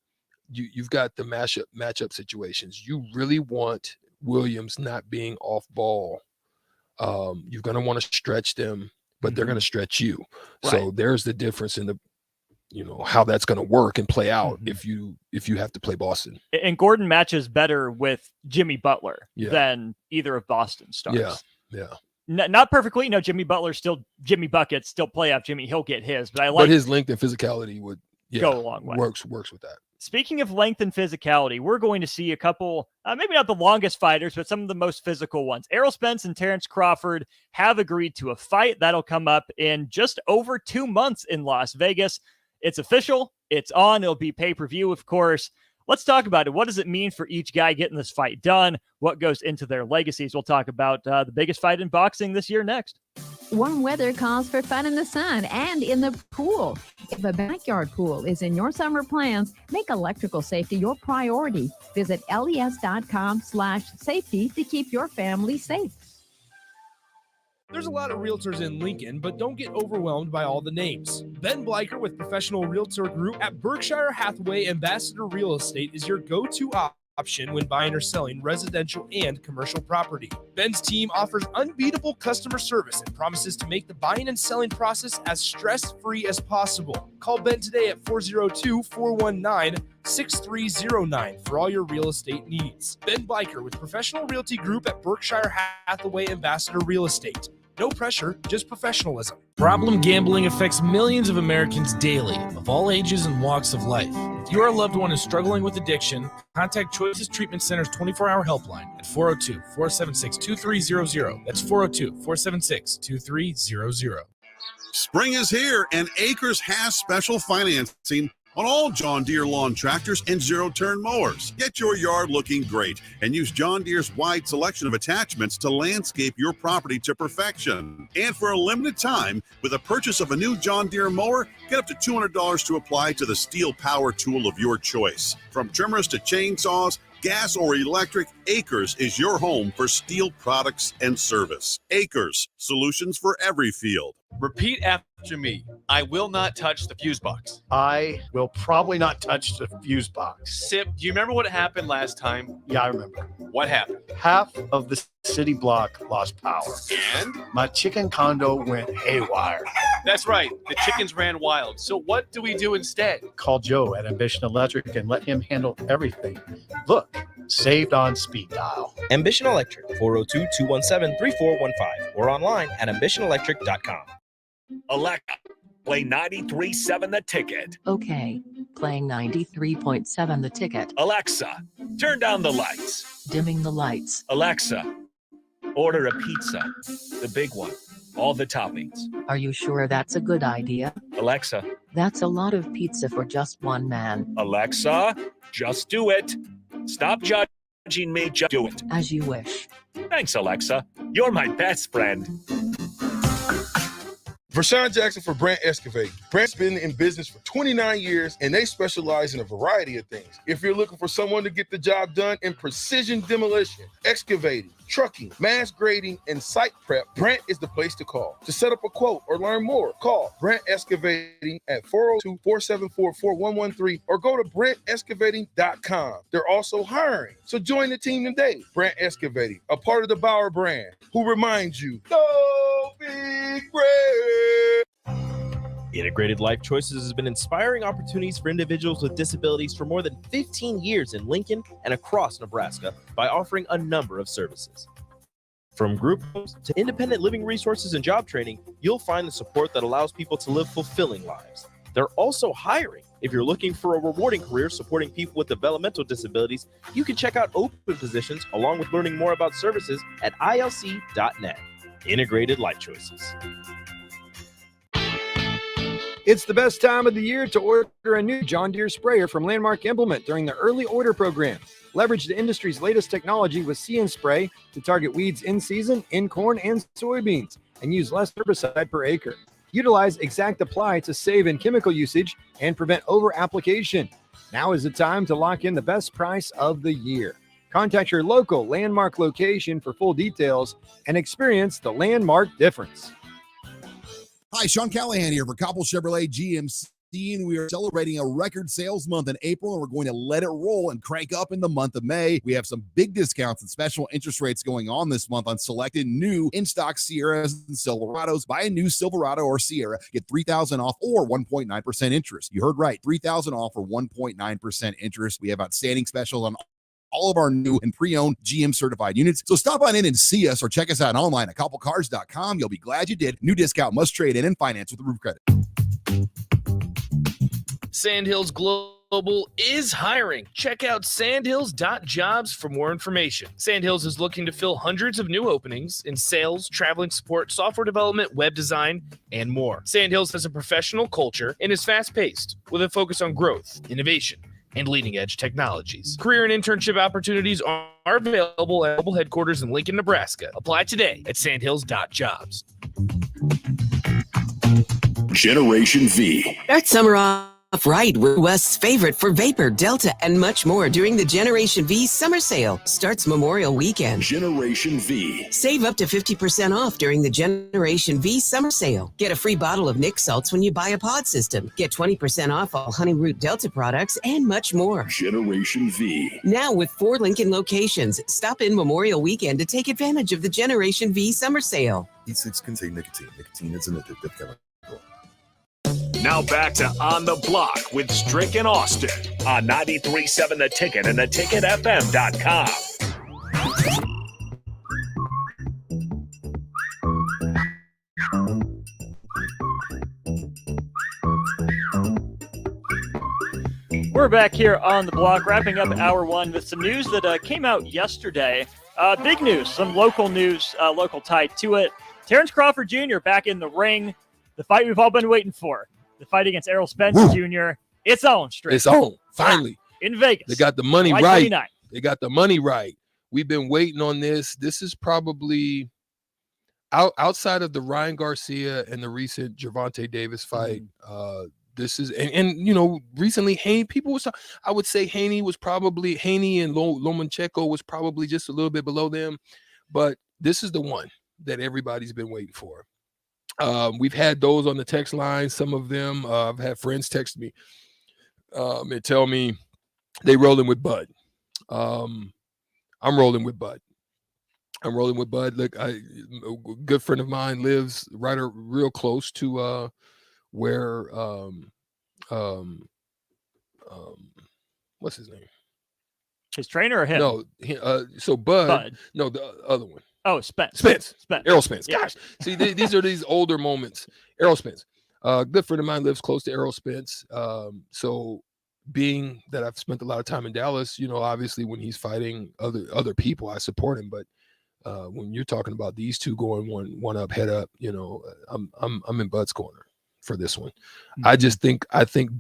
you've got the matchup situations. You really want Williams not being off ball. You're going to want to stretch them, but they're going to stretch you. Right. So there's the difference in the, how that's going to work and play out if you have to play Boston. And Gordon matches better with Jimmy Butler than either of Boston's stars. Yeah. Not perfectly. Jimmy Butler still Jimmy Buckets, still playoff Jimmy. He'll get his, but his length and physicality would go a long way. Works with that. Speaking of length and physicality, we're going to see a couple, maybe not the longest fighters, but some of the most physical ones. Errol Spence and Terrence Crawford have agreed to a fight that'll come up in just over 2 months in Las Vegas. It's official. It's on. It'll be pay-per-view, of course. Let's talk about it. What does it mean for each guy getting this fight done? What goes into their legacies? We'll talk about the biggest fight in boxing this year next. Warm weather calls for fun in the sun and in the pool. If a backyard pool is in your summer plans, make electrical safety your priority. Visit les.com/safety to keep your family safe. There's a lot of realtors in Lincoln, but don't get overwhelmed by all the names. Ben Bleicher with Professional Realtor Group at Berkshire Hathaway Ambassador Real Estate is your go-to option when buying or selling residential and commercial property. Ben's team offers unbeatable customer service and promises to make the buying and selling process as stress-free as possible. Call Ben today at 402-419-6309 for all your real estate needs. Ben Bleicher with Professional Realty Group at Berkshire Hathaway Ambassador Real Estate. No pressure, just professionalism. Problem gambling affects millions of Americans daily, of all ages and walks of life. If your loved one is struggling with addiction, contact Choices Treatment Center's 24-hour helpline at 402-476-2300. That's 402-476-2300. Spring is here, and Acres has special financing on all John Deere lawn tractors and zero-turn mowers. Get your yard looking great and use John Deere's wide selection of attachments to landscape your property to perfection. And for a limited time, with a purchase of a new John Deere mower, get up to $200 to apply to the steel power tool of your choice. From trimmers to chainsaws, gas or electric, Acres is your home for steel products and service. Acres, solutions for every field. Repeat after me. I will not touch the fuse box. I will probably not touch the fuse box. Sip, do you remember what happened last time? Yeah, I remember. What happened? Half of the city block lost power. And? My chicken condo went haywire. That's right. The chickens ran wild. So what do we do instead? Call Joe at Ambition Electric and let him handle everything. Look, saved on speed dial. Ambition Electric, 402-217-3415, or online at ambitionelectric.com. Alexa, play 93.7 The Ticket. Okay, playing 93.7 The Ticket. Alexa, turn down the lights. Dimming the lights. Alexa, order a pizza, the big one, all the toppings. Are you sure that's a good idea? Alexa. That's a lot of pizza for just one man. Alexa, just do it. Stop judging me, just do it. As you wish. Thanks, Alexa. You're my best friend. Vershawn Jackson for Brant Excavating. Brant's been in business for 29 years, and they specialize in a variety of things. If you're looking for someone to get the job done in precision demolition, excavating, trucking, mass grading, and site prep, Brant is the place to call. To set up a quote or learn more, call Brant Excavating at 402-474-4113 or go to brantexcavating.com. They're also hiring, so join the team today. Brant Excavating, a part of the Bauer brand, who reminds you, go big Brant. Integrated Life Choices has been inspiring opportunities for individuals with disabilities for more than 15 years in Lincoln and across Nebraska by offering a number of services. From group homes to independent living resources and job training, you'll find the support that allows people to live fulfilling lives. They're also hiring. If you're looking for a rewarding career supporting people with developmental disabilities, you can check out open positions along with learning more about services at ilc.net. Integrated Life Choices. It's the best time of the year to order a new John Deere sprayer from Landmark Implement during the early order program. Leverage the industry's latest technology with See & Spray to target weeds in season, in corn and soybeans, and use less herbicide per acre. Utilize Exact Apply to save in chemical usage and prevent over-application. Now is the time to lock in the best price of the year. Contact your local Landmark location for full details and experience the Landmark difference. Hi, Sean Callahan here for Coppell Chevrolet GMC, and we are celebrating a record sales month in April, and we're going to let it roll and crank up in the month of May. We have some big discounts and special interest rates going on this month on selected new in-stock Sierras and Silverados. Buy a new Silverado or Sierra, get $3,000 off or 1.9% interest. You heard right, $3,000 off or 1.9% interest. We have outstanding specials on all of our new and pre-owned GM certified units. So stop on in and see us or check us out online at coppellcars.com. You'll be glad you did. New discount, must trade in and finance with the roof credit. Sandhills Global is hiring. Check out sandhills.jobs for more information. Sandhills is looking to fill hundreds of new openings in sales, traveling support, software development, web design, and more. Sandhills has a professional culture and is fast-paced with a focus on growth, innovation, and leading-edge technologies. Career and internship opportunities are available at mobile headquarters in Lincoln, Nebraska. Apply today at sandhills.jobs. Generation V. Start summer off right with West's favorite for Vapor, Delta, and much more during the Generation V summer sale. Starts Memorial Weekend. Generation V. Save up to 50% off during the Generation V summer sale. Get a free bottle of Nick salts when you buy a pod system. Get 20% off all Honey Root Delta products and much more. Generation V. Now with 4 Lincoln locations. Stop in Memorial Weekend to take advantage of the Generation V summer sale. E6 contain nicotine. Nicotine is an addictive chemical. Now back to On the Block with Strick and Austin on 93.7 The Ticket and theticketfm.com. We're back here on the block, wrapping up hour one with some news that came out yesterday. Big news, some local news, local tied to it. Terrence Crawford Jr. back in the ring. The fight we've all been waiting for. The fight against Errol Spence Jr. It's on, straight. It's on, finally. In Vegas. They got the money July right. 29th. They got the money right. We've been waiting on this. This is probably outside of the Ryan Garcia and the recent Gervonta Davis fight. This is and you know, recently Haney, I would say Haney and Lomachenko was probably just a little bit below them, but this is the one that everybody's been waiting for. We've had those on the text line. Some of them, I've had friends text me and tell me they rolling with Bud. I'm rolling with Bud. Look, a good friend of mine lives real close to where what's his name? His trainer or him? No, so Bud. No, the other one. Oh, Spence. Errol Spence. Yeah. Gosh, see, these are these older moments. Errol Spence. Good friend of mine lives close to Errol Spence. So being that I've spent a lot of time in Dallas, you know, obviously when he's fighting other people, I support him. But when you're talking about these two going one up, head up, you know, I'm in Bud's corner for this one. I think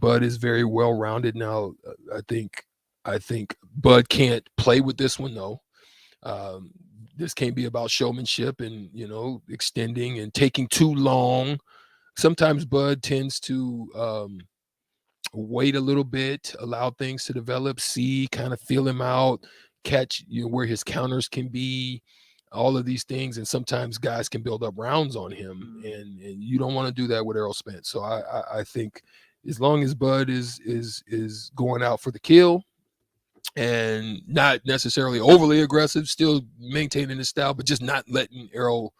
Bud is very well rounded now. I think Bud can't play with this one though. This can't be about showmanship and, you know, extending and taking too long. Sometimes Bud tends to wait a little bit, allow things to develop, kind of feel him out, catch, you know, where his counters can be, all of these things. And sometimes guys can build up rounds on him, and you don't want to do that with Errol Spence. So I think as long as Bud is going out for the kill and not necessarily overly aggressive, still maintaining his style, but just not letting Errol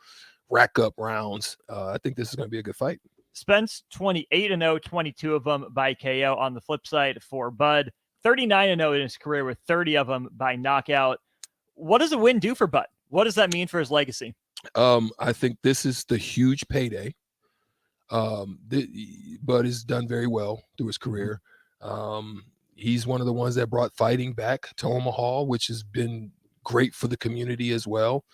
rack up rounds, I think this is going to be a good fight. Spence 28-0, 22 of them by KO. On the flip side for Bud, 39-0 in his career with 30 of them by knockout. What does a win do for Bud? What does that mean for his legacy? I think this is the huge payday. Bud has done very well through his career. He's one of the ones that brought fighting back to Omaha, which has been great for the community as well.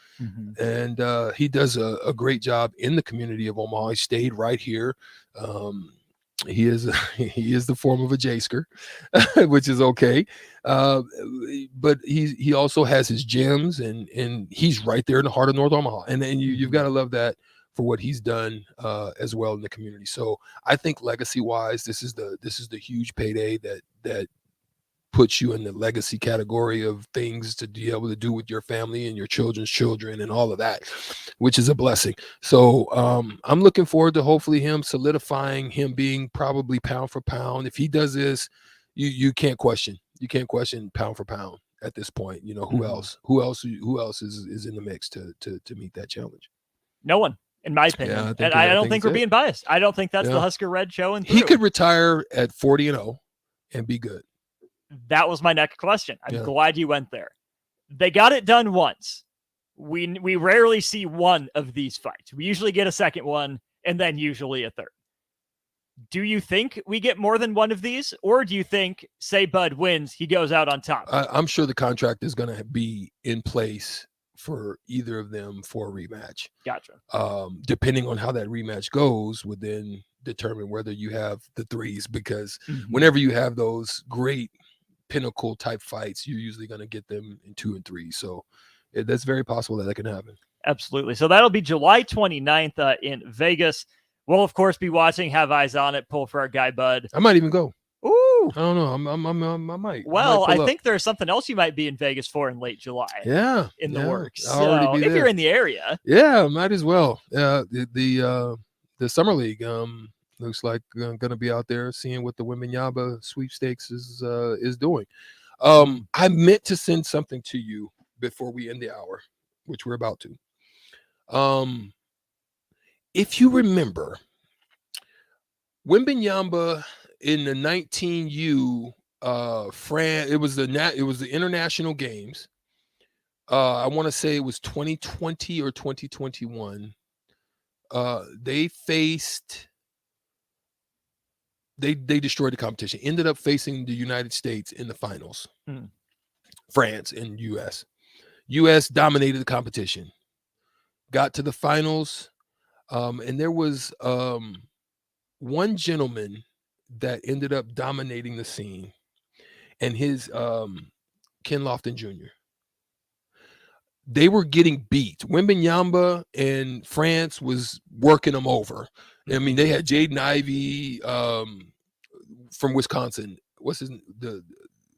And he does a great job in the community of Omaha. He stayed right here. He is the form of a J-sker, which is okay. But he also has his gyms, and he's right there in the heart of North Omaha. And then you've got to love that for what he's done as well in the community. So I think legacy-wise, this is the huge payday that puts you in the legacy category of things to be able to do with your family and your children's children and all of that, which is a blessing. So I'm looking forward to hopefully him solidifying, him being probably pound for pound. If he does this, you can't question. You can't question pound for pound at this point. You know, who else is in the mix to meet that challenge? No one, in my opinion. Yeah, I don't think we're being biased. I don't think that's the Husker Red showing through. He could retire at 40-0 and be good. That was my next question. I'm glad you went there. They got it done once. We rarely see one of these fights. We usually get a second one and then usually a third. Do you think we get more than one of these? Or do you think, say Bud wins, he goes out on top? I'm sure the contract is going to be in place for either of them for a rematch. Gotcha. Depending on how that rematch goes would then determine whether you have the threes, because whenever you have those great pinnacle type fights, you're usually going to get them in 2 and 3. So that's very possible that can happen. Absolutely. So that'll be July 29th in Vegas. We'll of course be watching, have eyes on it, pull for our guy Bud. I might even go. Ooh, I don't know. I might. Well, I think there's something else you might be in Vegas for in late July. Yeah, in the works. So if you're in the area, might as well. The summer league looks like I'm going to be out there seeing what the Wembanyama sweepstakes is doing. I meant to send something to you before we end the hour, which we're about to. If you remember, Wembanyama in the 19U it was the international games. I want to say it was 2020 or 2021. They destroyed the competition, ended up facing the United States in the finals. France and US. US dominated the competition, got to the finals. And there was one gentleman that ended up dominating the scene, and his Ken Lofton Jr. They were getting beat. Wembanyama and France was working them over. I mean, they had Jaden Ivey from Wisconsin. What's his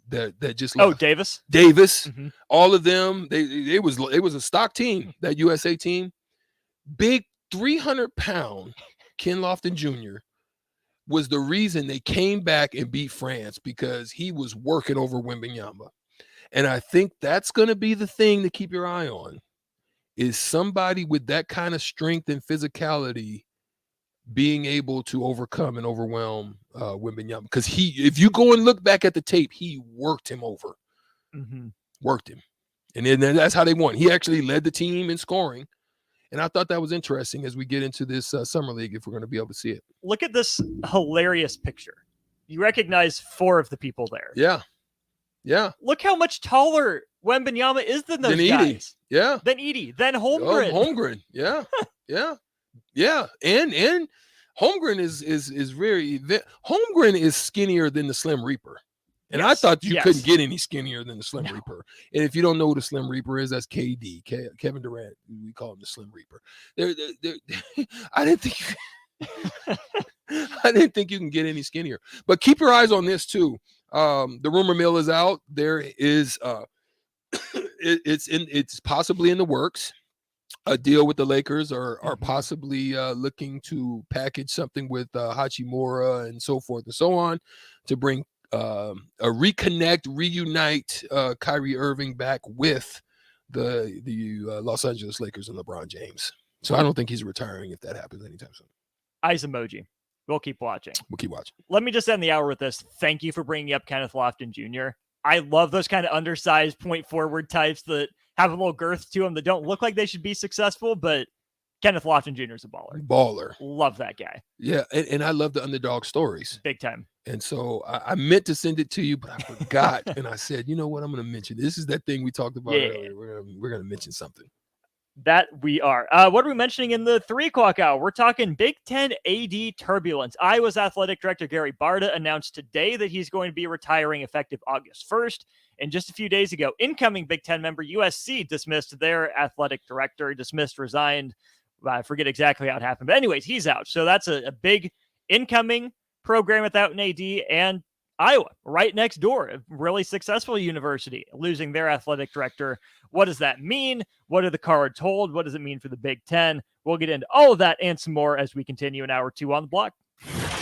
that just left? Davis. Mm-hmm. All of them. It was a stock team, that USA team. Big 300-pound Ken Lofton Jr. was the reason they came back and beat France, because he was working over Wembanyama. And I think that's going to be the thing to keep your eye on, is somebody with that kind of strength and physicality being able to overcome and overwhelm Wembanyama. Because if you go and look back at the tape, he worked him over. Mm-hmm. Worked him. And then that's how they won. He actually led the team in scoring. And I thought that was interesting as we get into this summer league, if we're going to be able to see it. Look at this hilarious picture. You recognize 4 of the people there. Yeah. Yeah. Look how much taller Wembanyama is than those guys. Yeah. Then Edie. Then Holmgren. Holmgren. Yeah. Yeah. Yeah. And Holmgren is very Holmgren is skinnier than the Slim Reaper. And I thought you couldn't get any skinnier than the Slim Reaper. And if you don't know who the Slim Reaper is, that's KD, Kevin Durant. We call him the Slim Reaper. I didn't think you can get any skinnier. But keep your eyes on this too. The rumor mill is out. There is it's possibly in the works. A deal with the Lakers are possibly looking to package something with Hachimura and so forth and so on to bring a reunite Kyrie Irving back with the Los Angeles Lakers and LeBron James. So I don't think he's retiring if that happens anytime soon. Eyes emoji. We'll keep watching. Let me just end the hour with this. Thank you for bringing up Kenneth Lofton Jr. I love those kind of undersized point forward types that have a little girth to them that don't look like they should be successful, but Kenneth Lofton Jr. is a baller. Love that guy. Yeah, and I love the underdog stories. Big time. And so I meant to send it to you, but I forgot. And I said, you know what? I'm going to mention. This is that thing we talked about earlier. We're going to mention something. That we are. What are we mentioning in the 3 o'clock hour? We're talking Big Ten AD turbulence. Iowa's athletic director, Gary Barta, announced today that he's going to be retiring effective August 1st. And just a few days ago, incoming Big Ten member USC dismissed their athletic director, resigned. I forget exactly how it happened. But anyways, he's out. So that's a big incoming program without an AD, and Iowa right next door, a really successful university, losing their athletic director. What does that mean? What are the cards hold? What does it mean for the Big Ten? We'll get into all of that and some more as we continue in hour 2 on the block.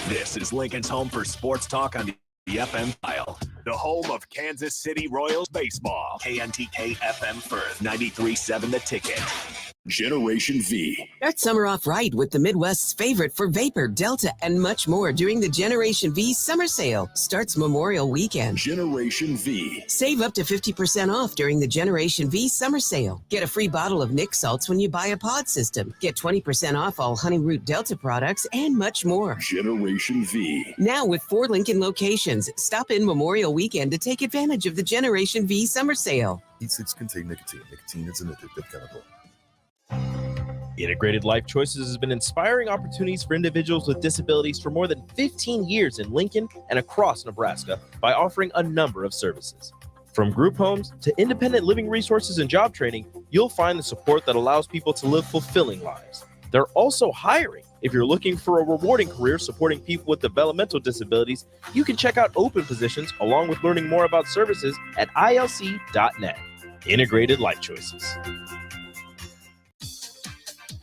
This is Lincoln's home for sports talk on the FM dial. The home of Kansas City Royals baseball. KNTK FM Firth, 93.7 The Ticket. Generation V. Start summer off right with the Midwest's favorite for Vapor, Delta, and much more during the Generation V summer sale. Starts Memorial Weekend. Generation V. Save up to 50% off during the Generation V summer sale. Get a free bottle of Nick salts when you buy a pod system. Get 20% off all Honey Root Delta products and much more. Generation V. Now with 4 Lincoln locations. Stop in Memorial Weekend to take advantage of the Generation V summer sale. E-cigs contain nicotine. Nicotine is an addictive chemical. Integrated Life Choices has been inspiring opportunities for individuals with disabilities for more than 15 years in Lincoln and across Nebraska by offering a number of services. From group homes to independent living resources and job training, you'll find the support that allows people to live fulfilling lives. They're also hiring. If you're looking for a rewarding career supporting people with developmental disabilities, you can check out open positions along with learning more about services at ilc.net. Integrated Life Choices.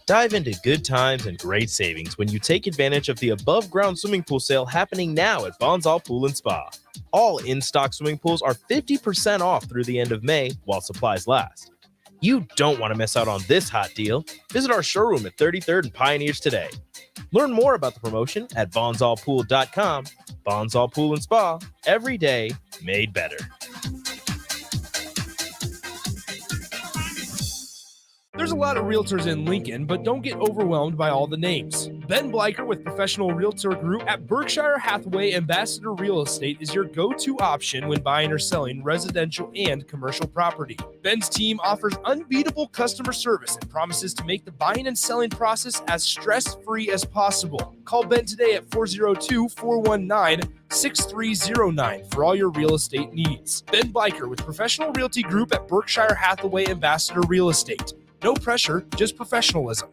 Dive into good times and great savings when you take advantage of the above-ground swimming pool sale happening now at Bonsall Pool & Spa. All in-stock swimming pools are 50% off through the end of May while supplies last. You don't want to miss out on this hot deal. Visit our showroom at 33rd and Pioneers today. Learn more about the promotion at bonsallpool.com. Bonsall Pool & Spa, every day made better. There's a lot of realtors in Lincoln, but don't get overwhelmed by all the names. Ben Bleicher with Professional Realtor Group at Berkshire Hathaway Ambassador Real Estate is your go-to option when buying or selling residential and commercial property. Ben's team offers unbeatable customer service and promises to make the buying and selling process as stress-free as possible. Call Ben today at 402-419-6309 for all your real estate needs. Ben Bleicher with Professional Realty Group at Berkshire Hathaway Ambassador Real Estate. No pressure, just professionalism.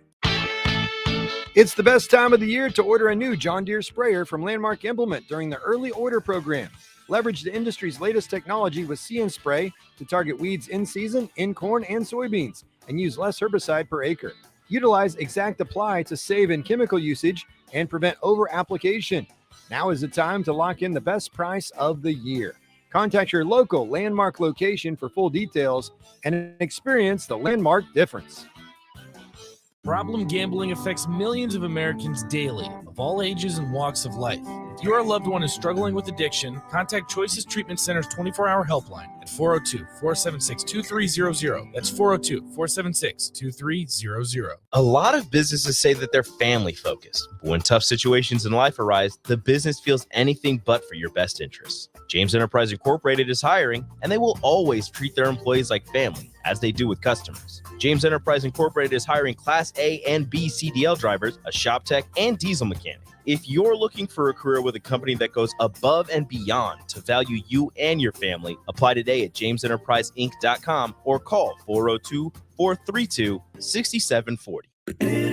It's the best time of the year to order a new John Deere sprayer from Landmark Implement during the early order program. Leverage the industry's latest technology with See & Spray to target weeds in season, in corn and soybeans, and use less herbicide per acre. Utilize Exact Apply to save in chemical usage and prevent over-application. Now is the time to lock in the best price of the year. Contact your local Landmark location for full details and experience the Landmark difference. Problem gambling affects millions of Americans daily, of all ages and walks of life. If your loved one is struggling with addiction, contact Choices Treatment Center's 24-hour helpline at 402-476-2300. That's 402-476-2300. A lot of businesses say that they're family focused, but when tough situations in life arise, the business feels anything but for your best interests. James Enterprise Incorporated is hiring, and they will always treat their employees like family, as they do with customers. James Enterprise Incorporated is hiring Class A and B CDL drivers, a shop tech, and diesel mechanic. If you're looking for a career with a company that goes above and beyond to value you and your family, apply today at jamesenterpriseinc.com or call 402-432-6740.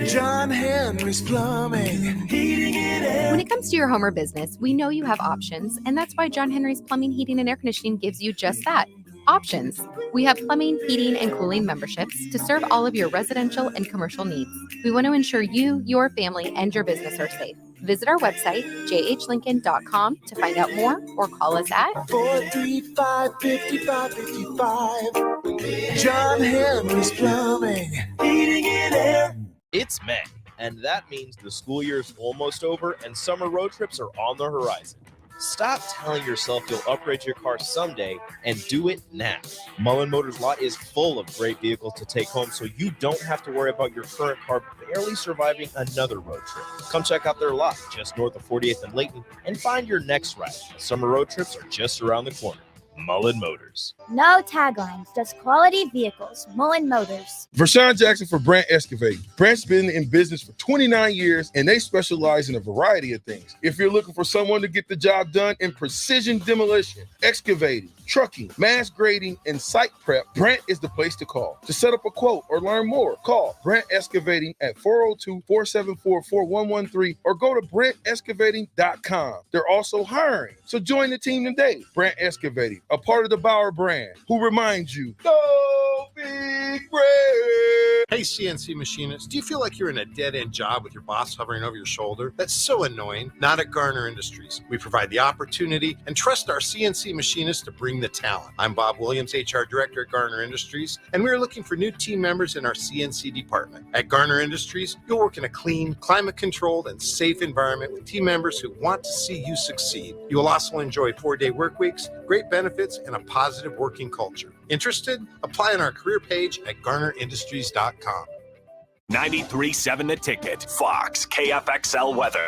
John Henry's Plumbing, heating and air. When it comes to your home or business, we know you have options, and that's why John Henry's Plumbing, Heating, and Air Conditioning gives you just that. Options. We have plumbing, heating, and cooling memberships to serve all of your residential and commercial needs. We want to ensure you, your family, and your business are safe. Visit our website, jhlincoln.com, to find out more or call us at 435-5555. John Henry's Plumbing, heating and air. It's May, and that means the school year is almost over and summer road trips are on the horizon. Stop telling yourself you'll upgrade your car someday and do it now. Mullen Motors lot is full of great vehicles to take home, so you don't have to worry about your current car barely surviving another road trip. Come check out their lot just north of 48th and Layton and find your next ride. Summer road trips are just around the corner. Mullen Motors. No taglines, just quality vehicles. Mullen Motors. Vershawn Jackson for Brandt Excavating. Brandt's been in business for 29 years, and they specialize in a variety of things. If you're looking for someone to get the job done in precision demolition, excavating, trucking, mass grading, and site prep, Brandt is the place to call. To set up a quote or learn more, call Brandt Excavating at 402-474-4113 or go to BrandtExcavating.com. They're also hiring, so join the team today. Brandt Excavating, a part of the Bauer brand, who reminds you, go big Brand. Hey, CNC machinists, do you feel like you're in a dead-end job with your boss hovering over your shoulder? That's so annoying. Not at Garner Industries. We provide the opportunity and trust our CNC machinists to bring the talent. I'm Bob Williams, HR Director at Garner Industries, and we're looking for new team members in our CNC department. At Garner Industries, you'll work in a clean, climate-controlled, and safe environment with team members who want to see you succeed. You will also enjoy 4-day work weeks, great benefits, and a positive working culture. Interested? Apply on our career page at garnerindustries.com. 93.7 The Ticket, Fox, KFXL Weather.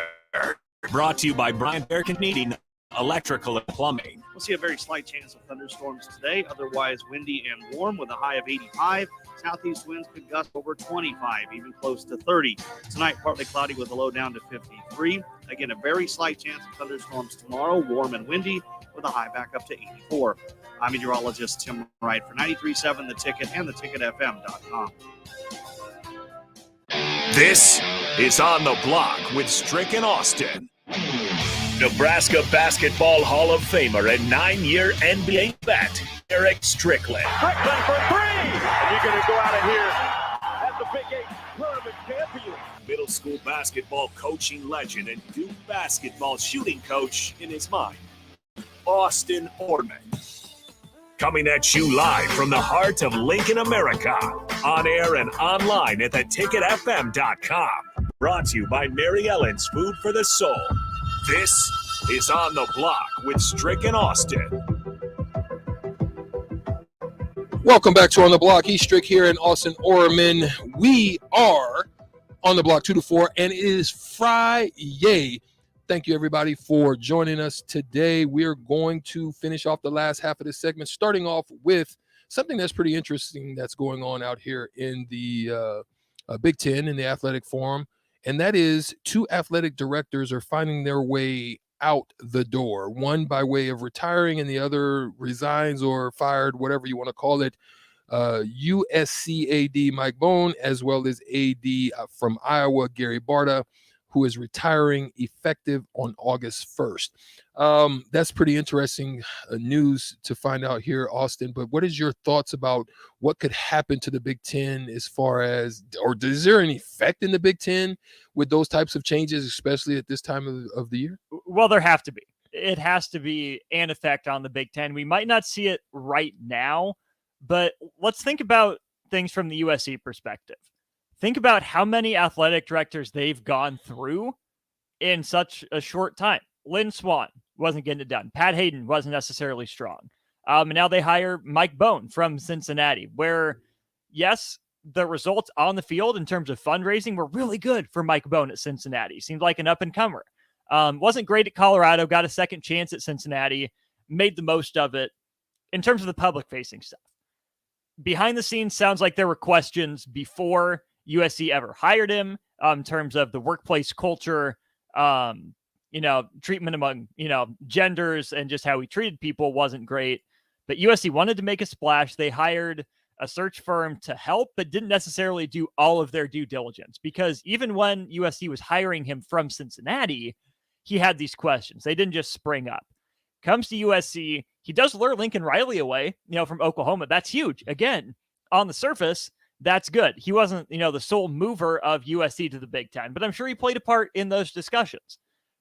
Brought to you by Bryant Air Conditioning, Electrical and Plumbing. We'll see a very slight chance of thunderstorms today, otherwise windy and warm with a high of 85. Southeast winds could gust over 25, even close to 30. Tonight, partly cloudy with a low down to 53. Again, a very slight chance of thunderstorms tomorrow, warm and windy with a high back up to 84. I'm meteorologist Tim Wright for 93.7 The Ticket and theticketfm.com. This is On the Block with Strick and Austin. Nebraska Basketball Hall of Famer and 9-year NBA vet, Eric Strickland. Strickland for three! And you're going to go out of here as the Big 8 tournament champion. Middle school basketball coaching legend and Duke basketball shooting coach in his mind, Austin Orman. Coming at you live from the heart of Lincoln, America. On air and online at theticketfm.com. Brought to you by Mary Ellen's Food for the Soul. This is On the Block with Strick and Austin. Welcome back to On the Block. He's Strick here and Austin Orman. We are On the Block 2 to 4, and it is Friday. Thank you, everybody, for joining us today. We're going to finish off the last half of this segment, starting off with something that's pretty interesting that's going on out here in the Big Ten in the athletic forum, and that is 2 athletic directors are finding their way out the door, one by way of retiring and the other resigns or fired, whatever you want to call it. USC AD Mike Bohn, as well as AD from Iowa, Gary Barta, who is retiring effective on August 1st. That's pretty interesting news to find out here, Austin. But what is your thoughts about what could happen to the Big Ten as far as, or is there any effect in the Big Ten with those types of changes, especially at this time of the year? Well, there have to be. It has to be an effect on the Big Ten. We might not see it right now, but let's think about things from the USC perspective. Think about how many athletic directors they've gone through in such a short time. Lynn Swann wasn't getting it done. Pat Hayden wasn't necessarily strong. And now they hire Mike Bohn from Cincinnati, where, yes, the results on the field in terms of fundraising were really good for Mike Bohn at Cincinnati. Seemed like an up-and-comer. Wasn't great at Colorado, got a second chance at Cincinnati, made the most of it in terms of the public-facing stuff. Behind the scenes, sounds like there were questions before USC ever hired him in terms of the workplace culture, treatment among, genders, and just how he treated people wasn't great. But USC wanted to make a splash. They hired a search firm to help, but didn't necessarily do all of their due diligence, because even when USC was hiring him from Cincinnati, he had these questions. They didn't just spring up. Comes to USC, he does lure Lincoln Riley away, from Oklahoma. That's huge. Again, on the surface, that's good. He wasn't, the sole mover of USC to the Big Ten, but I'm sure he played a part in those discussions.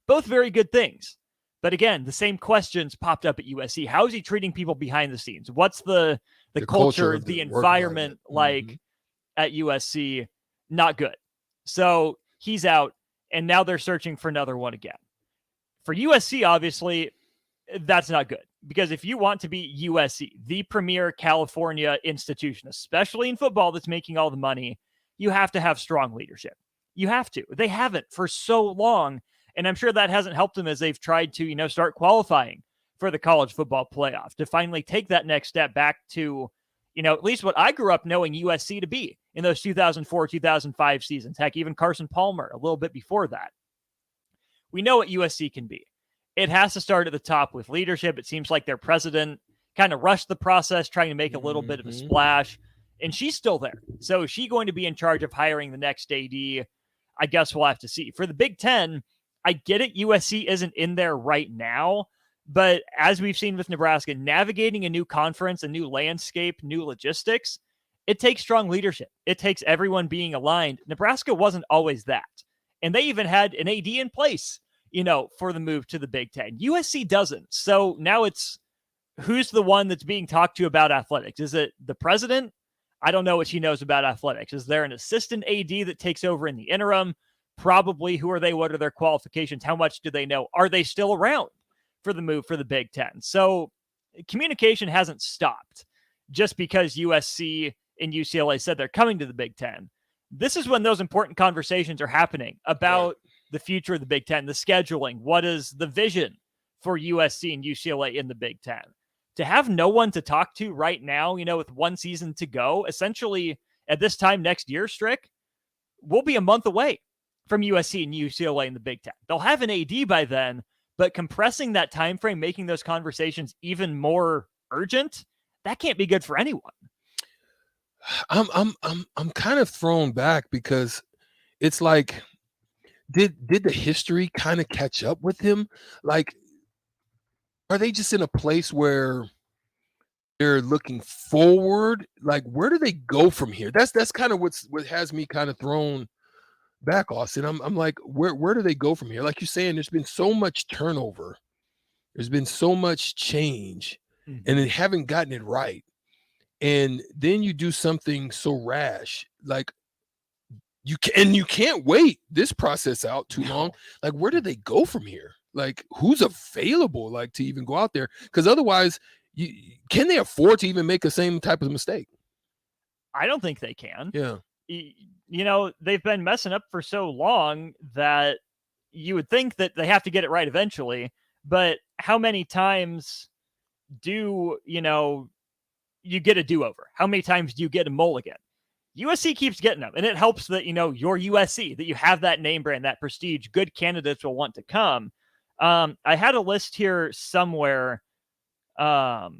Both very good things. But again, the same questions popped up at USC. How is he treating people behind the scenes? What's the culture, the environment like at USC? Not good. So he's out, and now they're searching for another one again. For USC, obviously, that's not good. Because if you want to be USC, the premier California institution, especially in football that's making all the money, you have to have strong leadership. You have to. They haven't for so long, and I'm sure that hasn't helped them as they've tried to, start qualifying for the college football playoff, to finally take that next step back to, at least what I grew up knowing USC to be in those 2004, 2005 seasons. Heck, even Carson Palmer, a little bit before that. We know what USC can be. It has to start at the top with leadership. It seems like their president kind of rushed the process, trying to make a little bit of a splash, and she's still there. So is she going to be in charge of hiring the next AD? I guess we'll have to see. For the Big Ten, I get it. USC isn't in there right now, but as we've seen with Nebraska, navigating a new conference, a new landscape, new logistics, it takes strong leadership. It takes everyone being aligned. Nebraska wasn't always that. And they even had an AD in place, for the move to the Big Ten. USC doesn't. So now it's who's the one that's being talked to about athletics? Is it the president? I don't know what she knows about athletics. Is there an assistant AD that takes over in the interim? Probably. Who are they? What are their qualifications? How much do they know? Are they still around for the move for the Big Ten? So communication hasn't stopped just because USC and UCLA said they're coming to the Big Ten. This is when those important conversations are happening about the future of the Big Ten, the scheduling. What is the vision for USC and UCLA in the Big Ten? To have no one to talk to right now, with one season to go, essentially at this time next year, Strick, we'll be a month away from USC and UCLA in the Big Ten. They'll have an AD by then, but compressing that time frame, making those conversations even more urgent, that can't be good for anyone. I'm kind of thrown back because it's like, did the history kind of catch up with him? Like, are they just in a place where they're looking forward? Like, where do they go from here? That's kind of what has me kind of thrown back, Austin. I'm like, where do they go from here? Like you're saying, there's been so much turnover. There's been so much change, and they haven't gotten it right. And then you do something so rash, like you can't wait this process out too long. Like, where do they go from here? Like, who's available, like, to even go out there? Because otherwise, can they afford to even make the same type of mistake? I don't think they can. Yeah. they've been messing up for so long that you would think that they have to get it right eventually. But how many times do, you get a do-over? How many times do you get a mulligan? USC keeps getting them, and it helps that, you're USC, that you have that name brand, that prestige. Good candidates will want to come. I had a list here somewhere about,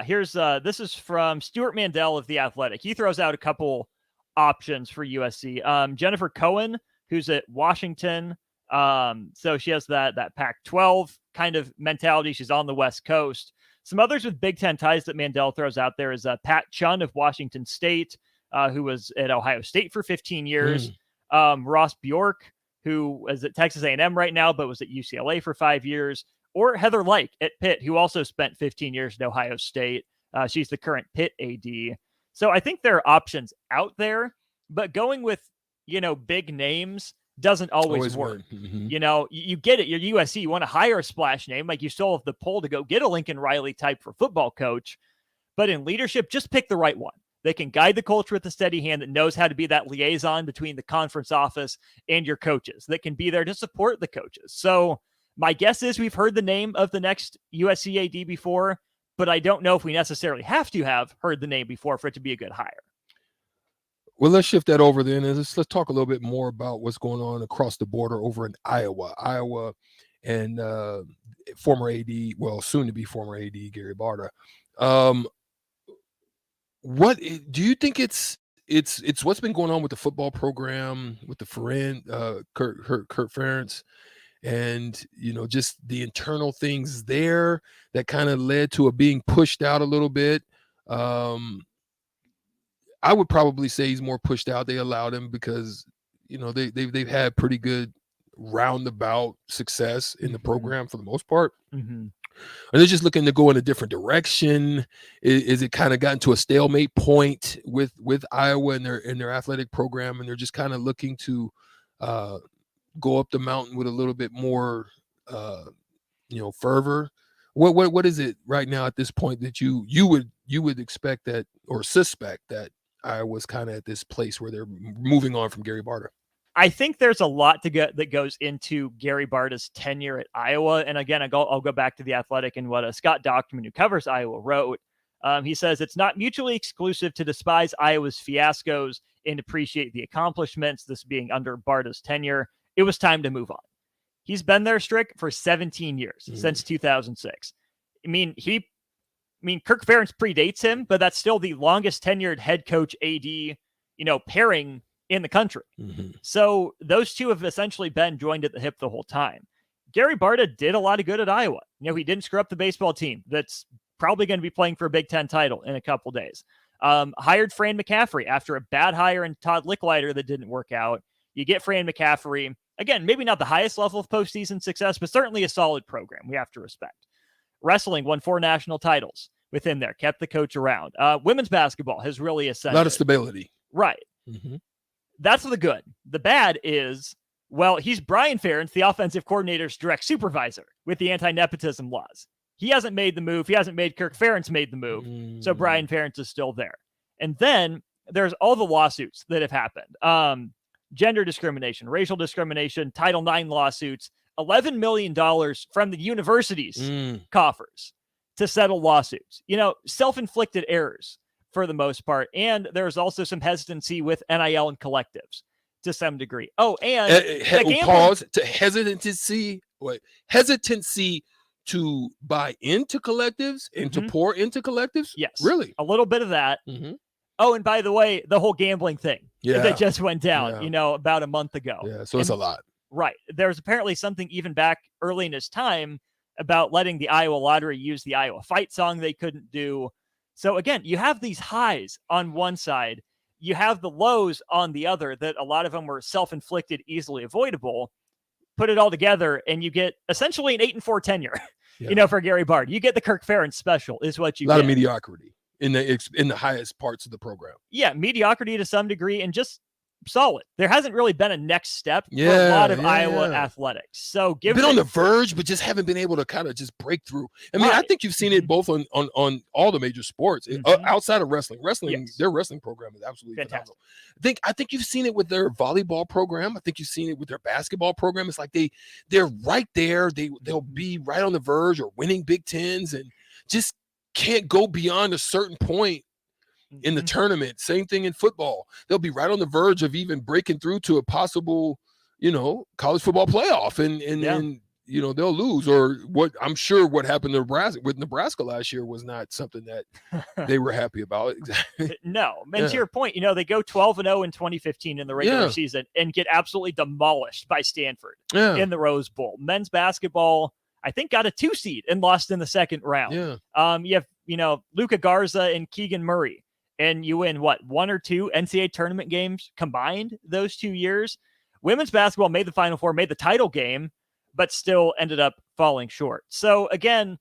here's, this is from Stuart Mandel of The Athletic. He throws out a couple options for USC. Jennifer Cohen, who's at Washington. So she has that Pac-12 kind of mentality. She's on the West Coast. Some others with Big Ten ties that Mandel throws out there is Pat Chun of Washington State, who was at Ohio State for 15 years. Ross Bjork, who is at Texas A&M right now, but was at UCLA for 5 years. Or Heather Lyke at Pitt, who also spent 15 years at Ohio State. She's the current Pitt AD. So I think there are options out there, but going with, big names doesn't always work. You get it. You're USC. You want to hire a splash name. Like, you still have the pull to go get a Lincoln Riley type for football coach. But in leadership, just pick the right one. They can guide the culture with a steady hand that knows how to be that liaison between the conference office and your coaches, that can be there to support the coaches. So my guess is we've heard the name of the next USC AD before, but I don't know if we necessarily have to have heard the name before for it to be a good hire. Well, let's shift that over then, and let's talk a little bit more about what's going on across the border over in Iowa. Iowa and former AD, well, soon to be former AD Gary Barta. What do you think it's what's been going on with the football program, with the Kurt Ferentz, and just the internal things there that kind of led to it being pushed out a little bit? I would probably say he's more pushed out. They allowed him because they've had pretty good roundabout success in the program for the most part. And they're just looking to go in a different direction. Is it kind of gotten to a stalemate point with Iowa and their athletic program, and they're just kind of looking to go up the mountain with a little bit more fervor? What is it right now at this point that you would expect that, or suspect that Iowa's kind of at this place where they're moving on from Gary Barta? I think there's a lot that goes into Gary Barta's tenure at Iowa. And again, I'll go back to The Athletic and what Scott Dockman, who covers Iowa, wrote. He says, it's not mutually exclusive to despise Iowa's fiascos and appreciate the accomplishments, this being under Barta's tenure. It was time to move on. He's been there, Strick, for 17 years, since 2006. Kirk Ferentz predates him, but that's still the longest tenured head coach AD, pairing in the country. So those two have essentially been joined at the hip the whole time. Gary Barta did a lot of good at Iowa. He didn't screw up the baseball team that's probably going to be playing for a Big Ten title in a couple days. Hired Fran McCaffrey after a bad hire in Todd Licklider that didn't work out. You get Fran McCaffrey. Again, maybe not the highest level of postseason success, but certainly a solid program we have to respect. Wrestling won 4 national titles within there, kept the coach around. Women's basketball has really ascended. A lot of stability. Right. That's the good. The bad is, well, he's Brian Ferentz, the offensive coordinator's direct supervisor with the anti-nepotism laws. He hasn't made the move. He hasn't made Kirk Ferentz made the move. So Brian Ferentz is still there. And then there's all the lawsuits that have happened. Gender discrimination, racial discrimination, Title IX lawsuits, $11 million from the university's coffers to settle lawsuits. Self-inflicted errors for the most part. And there's also some hesitancy with NIL and collectives to some degree. Oh, and pause to hesitancy to buy into collectives and to pour into collectives. Yes, really, a little bit of that. Oh, and by the way, the whole gambling thing that just went down, about a month ago. Yeah, so it's a lot. Right. There's apparently something even back early in his time about letting the Iowa Lottery use the Iowa Fight song they couldn't do. So again, you have these highs on one side, you have the lows on the other that a lot of them were self-inflicted, easily avoidable. Put it all together and you get essentially an 8-4 tenure, for Gary Barta. You get the Kirk Ferentz special is what you get. A lot of mediocrity in the highest parts of the program. Yeah, mediocrity to some degree, and just solid. There hasn't really been a next step for a lot of Iowa athletics. So been on the verge, but just haven't been able to kind of just break through. I mean, I think you've seen it both on all the major sports outside of wrestling. Their wrestling program is absolutely fantastic. Phenomenal. I think you've seen it with their volleyball program. I think you've seen it with their basketball program. It's like they're right there. They'll be right on the verge or winning Big Tens and just can't go beyond a certain point in the tournament. Same thing in football. They'll be right on the verge of even breaking through to a possible, college football playoff, and they'll lose. Or what I'm sure what happened to Nebraska last year was not something that they were happy about. No, and to your point, they go 12-0 in 2015 in the regular season and get absolutely demolished by Stanford in the Rose Bowl. Men's basketball, I think, got a 2 seed and lost in the second round. You have Luka Garza and Keegan Murray. And you win, 1 or 2 NCAA tournament games combined those 2 years. Women's basketball made the Final Four, made the title game, but still ended up falling short. So, again,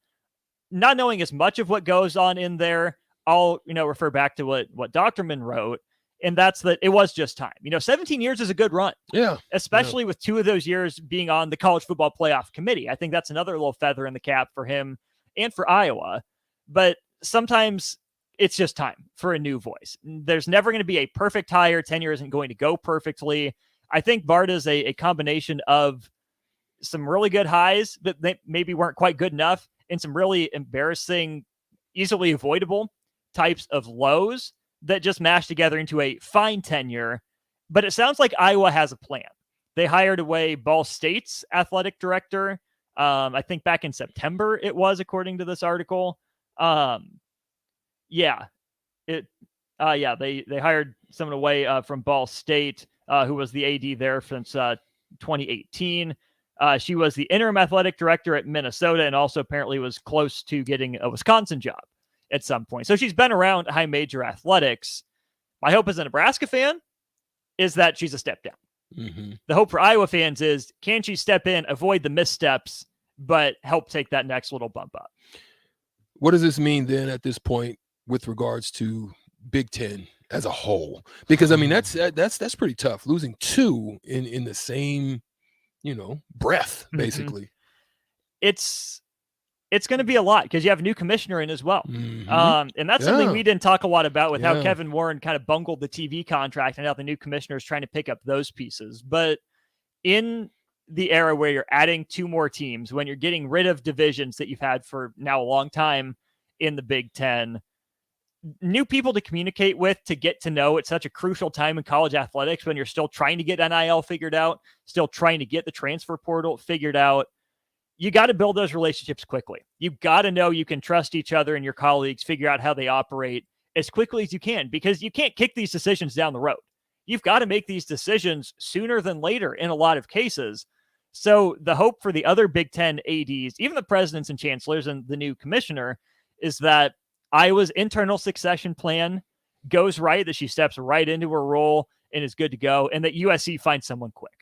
not knowing as much of what goes on in there, I'll refer back to what Doctorman wrote, and that's that it was just time. 17 years is a good run. Especially with 2 of those years being on the College Football Playoff Committee. I think that's another little feather in the cap for him and for Iowa. But sometimes it's just time for a new voice. There's never going to be a perfect hire. Tenure isn't going to go perfectly. I think Varda's a combination of some really good highs that they maybe weren't quite good enough and some really embarrassing, easily avoidable types of lows that just mashed together into a fine tenure. But it sounds like Iowa has a plan. They hired away Ball State's athletic director. I think back in September it was, according to this article. They hired someone away from Ball State, who was the AD there since 2018. She was the interim athletic director at Minnesota and also apparently was close to getting a Wisconsin job at some point. So she's been around high major athletics. My hope as a Nebraska fan is that she's a step down. The hope for Iowa fans is, can she step in, avoid the missteps, but help take that next little bump up? What does this mean then at this point with regards to Big Ten as a whole? Because I mean, that's pretty tough. Losing 2 in the same, breath, basically. It's going to be a lot because you have a new commissioner in as well. And that's something we didn't talk a lot about with how Kevin Warren kind of bungled the TV contract and how the new commissioner is trying to pick up those pieces. But in the era where you're adding 2 more teams, when you're getting rid of divisions that you've had for now a long time in the Big Ten, new people to communicate with, to get to know at such a crucial time in college athletics when you're still trying to get NIL figured out, still trying to get the transfer portal figured out. You got to build those relationships quickly. You got to know you can trust each other and your colleagues, figure out how they operate as quickly as you can, because you can't kick these decisions down the road. You've got to make these decisions sooner than later in a lot of cases. So the hope for the other Big Ten ADs, even the presidents and chancellors and the new commissioner, is that Iowa's internal succession plan goes right, that she steps right into her role and is good to go, and that USC finds someone quick.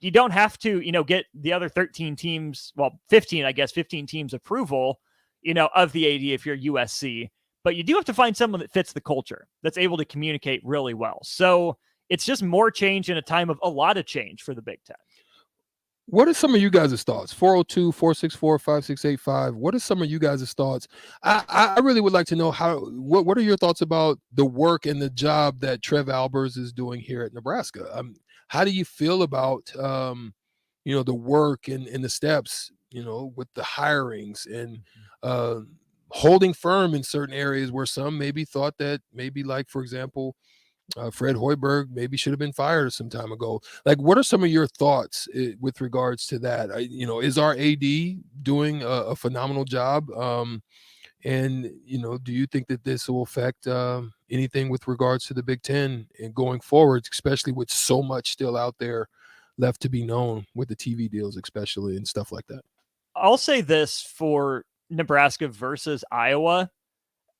You don't have to, get the other 13 teams, 15 teams approval, of the AD if you're USC, but you do have to find someone that fits the culture, that's able to communicate really well. So it's just more change in a time of a lot of change for the Big Ten. What are some of you guys' thoughts? 402-464-5685. What are some of you guys' thoughts? I really would like to know what are your thoughts about the work and the job that Trev Albers is doing here at Nebraska? How do you feel about, the work and the steps, with the hirings and holding firm in certain areas where some maybe thought that maybe, like, for example, Fred Hoiberg maybe should have been fired some time ago. Like, what are some of your thoughts with regards to that? Is our AD doing a phenomenal job? And, do you think that this will affect anything with regards to the Big Ten and going forward, especially with so much still out there left to be known with the TV deals, especially, and stuff like that? I'll say this for Nebraska versus Iowa.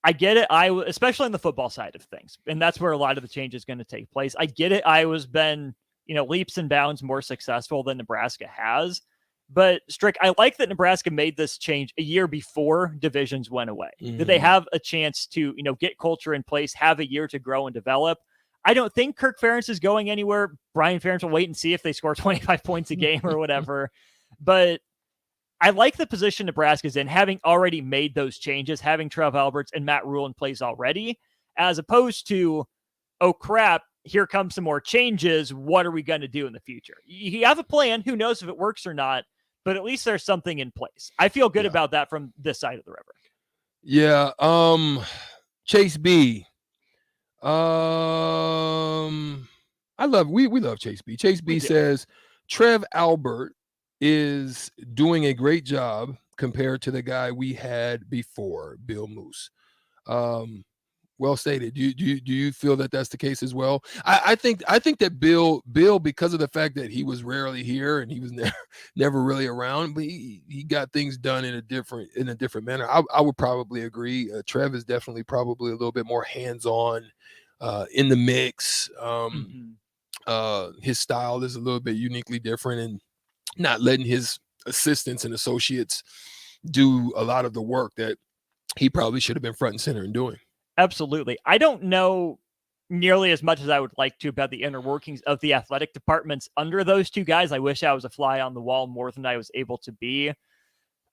I get it, Iowa, especially on the football side of things, and that's where a lot of the change is going to take place. I get it, Iowa's been, leaps and bounds more successful than Nebraska has. But, Strick, I like that Nebraska made this change a year before divisions went away. Did they have a chance to, get culture in place, have a year to grow and develop? I don't think Kirk Ferentz is going anywhere. Brian Ferentz will wait and see if they score 25 points a game or whatever. But I like the position Nebraska's in, having already made those changes, having Trev Alberts and Matt Rule in place already, as opposed to, oh crap, here comes some more changes. What are we going to do in the future? You have a plan. Who knows if it works or not, but at least there's something in place. I feel good about that from this side of the river. Yeah. Chase B. We love Chase B. Chase B says Trev Albert is doing a great job compared to the guy we had before, Bill Moose. Well stated. Do you feel that that's the case as well? I think that Bill, because of the fact that he was rarely here and he was never really around, but he got things done in a different manner. I would probably agree. Trev is definitely probably a little bit more hands-on in the mix. His style is a little bit uniquely different, and not letting his assistants and associates do a lot of the work that he probably should have been front and center in doing. Absolutely. I don't know nearly as much as I would like to about the inner workings of the athletic departments under those two guys. I wish I was a fly on the wall more than I was able to be.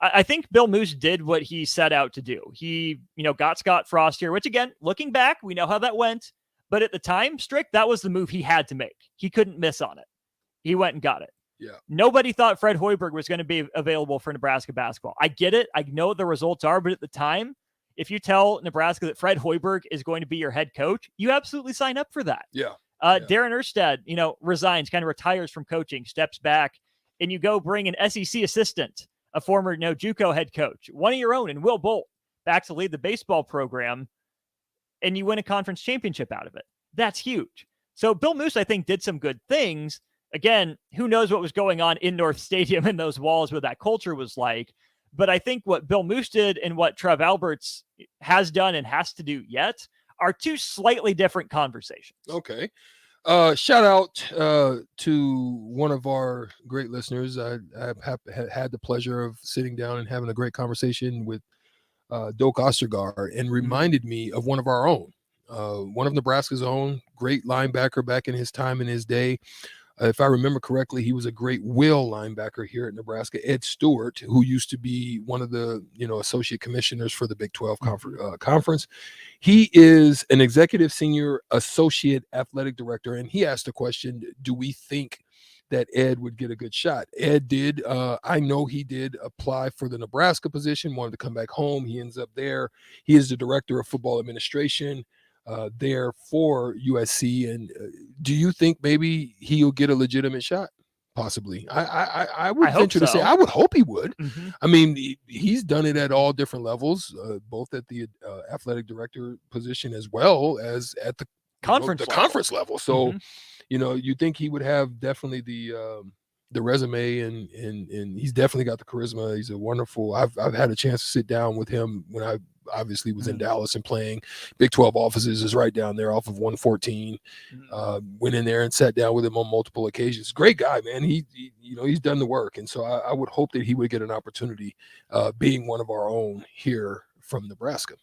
I think Bill Moose did what he set out to do. He, got Scott Frost here, which again, looking back, we know how that went. But at the time, Strick, that was the move he had to make. He couldn't miss on it. He went and got it. Yeah. Nobody thought Fred Hoiberg was going to be available for Nebraska basketball. I get it. I know what the results are, but at the time, if you tell Nebraska that Fred Hoiberg is going to be your head coach, you absolutely sign up for that. Yeah. Darren Erstad, resigns, kind of retires from coaching, steps back, and you go bring an SEC assistant, a former JUCO head coach, one of your own, and Will Bolt back to lead the baseball program, and you win a conference championship out of it. That's huge. So Bill Moose, I think, did some good things. Again, who knows what was going on in North Stadium and those walls, what that culture was like. But I think what Bill Moose did and what Trev Alberts has done and has to do yet are two slightly different conversations. Okay. Shout out to one of our great listeners. I have had the pleasure of sitting down and having a great conversation with Doak Ostergaard, and reminded me of one of our own, one of Nebraska's own, great linebacker back in his time in his day. If I remember correctly, he was a great will linebacker here at Nebraska, Ed Stewart, who used to be one of the associate commissioners for the Big 12 conference. He is an executive senior associate athletic director, and he asked the question, do we think that Ed would get a good shot? Ed did. I know he did apply for the Nebraska position, wanted to come back home. He ends up there. He is the director of football administration there for USC. And do you think maybe he'll get a legitimate shot? Possibly. I would venture to say I would hope he would. Mm-hmm. I mean, he's done it at all different levels, both at the athletic director position as well as at the conference level. So, you think he would have definitely the resume, and he's definitely got the charisma. He's a wonderful. I've had a chance to sit down with him when I obviously was in Dallas and playing. Big 12 offices is right down there off of 114. Went in there and sat down with him on multiple occasions. Great guy, man. He's done the work, and so I would hope that he would get an opportunity, being one of our own here from Nebraska.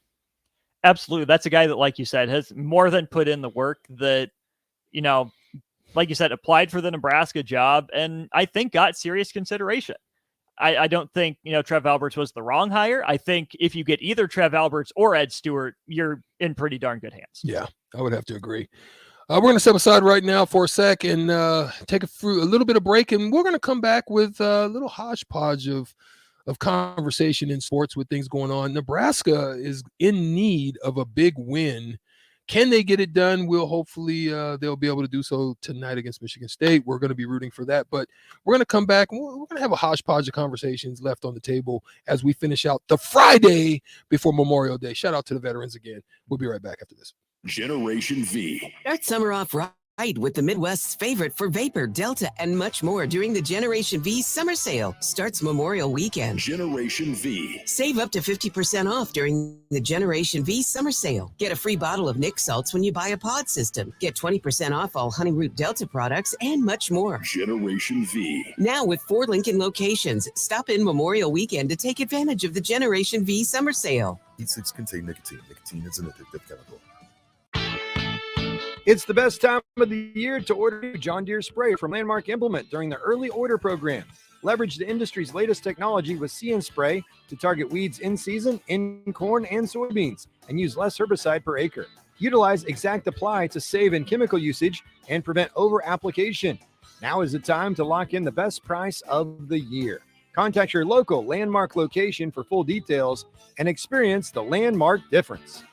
Absolutely, that's a guy that, like you said, has more than put in the work. That like you said, applied for the Nebraska job, and I think got serious consideration. I don't think, Trev Alberts was the wrong hire. I think if you get either Trev Alberts or Ed Stewart, you're in pretty darn good hands. Yeah, I would have to agree. We're going to step aside right now for a sec and take a little bit of break, and we're going to come back with a little hodgepodge of conversation in sports with things going on. Nebraska is in need of a big win. Can they get it done? Hopefully they'll be able to do so tonight against Michigan State. We're going to be rooting for that, but we're going to come back and we're going to have a hodgepodge of conversations left on the table as we finish out the Friday before Memorial Day. Shout out to the veterans again. We'll be right back after this. Generation V. Start summer off right with the Midwest's favorite for Vapor, Delta, and much more during the Generation V summer sale. Starts Memorial Weekend. Generation V. Save up to 50% off during the Generation V summer sale. Get a free bottle of Nick salts when you buy a pod system. Get 20% off all Honey Root Delta products and much more. Generation V. Now with 4 Lincoln locations. Stop in Memorial Weekend to take advantage of the Generation V summer sale. E6 contain nicotine. Nicotine is an addictive chemical. It's the best time of the year to order a John Deere sprayer from Landmark Implement during the early order program. Leverage the industry's latest technology with See & Spray to target weeds in season in corn and soybeans and use less herbicide per acre. Utilize Exact Apply to save in chemical usage and prevent over-application. Now is the time to lock in the best price of the year. Contact your local Landmark location for full details and experience the Landmark difference.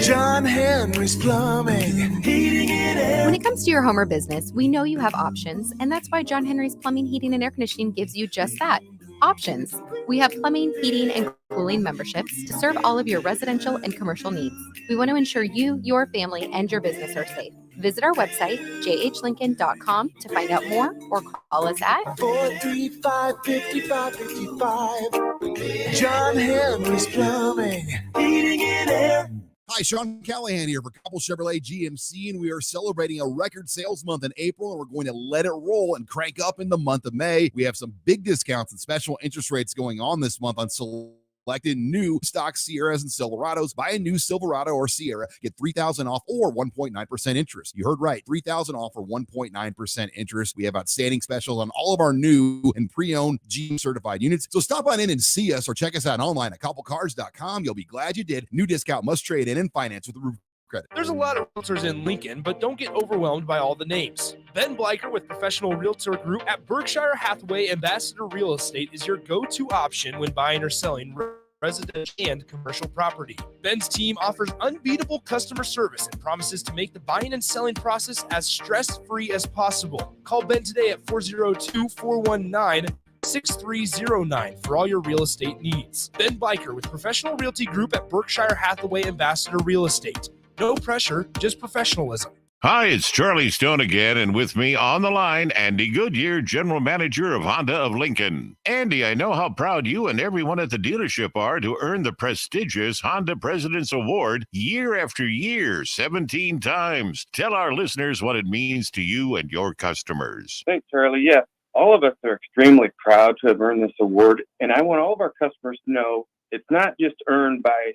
John Henry's Plumbing, heating and air. When it comes to your home or business, we know you have options, and that's why John Henry's Plumbing, Heating, and Air Conditioning gives you just that. Options. We have plumbing, heating, and cooling memberships to serve all of your residential and commercial needs. We want to ensure you, your family, and your business are safe. Visit our website, jhlincoln.com, to find out more or call us at 435-5555. John Henry's Plumbing, heating and air. Hi, Sean Callahan here for Couple Chevrolet GMC, and we are celebrating a record sales month in April, and we're going to let it roll and crank up in the month of May. We have some big discounts and special interest rates going on this month on selected new stock Sierras and Silverados. Buy a new Silverado or Sierra, get $3,000 off or 1.9% interest. You heard right, $3,000 off or 1.9% interest. We have outstanding specials on all of our new and pre-owned GM certified units. So stop on in and see us or check us out online at couplecars.com. You'll be glad you did. New discount must trade in and finance with the roof credit. There's a lot of realtors in Lincoln, but don't get overwhelmed by all the names. Ben Bleicher with Professional Realtor Group at Berkshire Hathaway Ambassador Real Estate is your go-to option when buying or selling residential and commercial property. Ben's team offers unbeatable customer service and promises to make the buying and selling process as stress-free as possible. Call Ben today at 402-419-6309 for all your real estate needs. Ben Bleicher with Professional Realty Group at Berkshire Hathaway Ambassador Real Estate. No pressure, just professionalism. Hi, it's Charlie Stone again, and with me on the line, Andy Goodyear, General Manager of Honda of Lincoln. Andy, I know how proud you and everyone at the dealership are to earn the prestigious Honda President's Award year after year, 17 times. Tell our listeners what it means to you and your customers. Thanks, Charlie. Yeah, all of us are extremely proud to have earned this award, and I want all of our customers to know it's not just earned by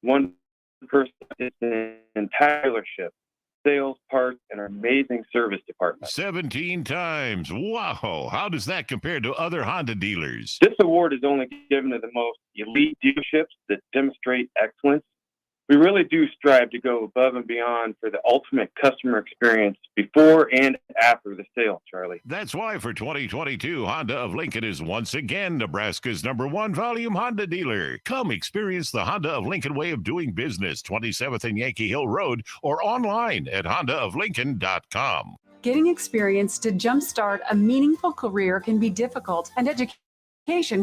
one person, it's an entire dealership. Sales, parts, and our amazing service department. 17 times. Wow. How does that compare to other Honda dealers? This award is only given to the most elite dealerships that demonstrate excellence. We really do strive to go above and beyond for the ultimate customer experience before and after the sale, Charlie. That's why for 2022, Honda of Lincoln is once again Nebraska's #1 volume Honda dealer. Come experience the Honda of Lincoln way of doing business, 27th and Yankee Hill Road, or online at hondaoflincoln.com. Getting experience to jumpstart a meaningful career can be difficult, and education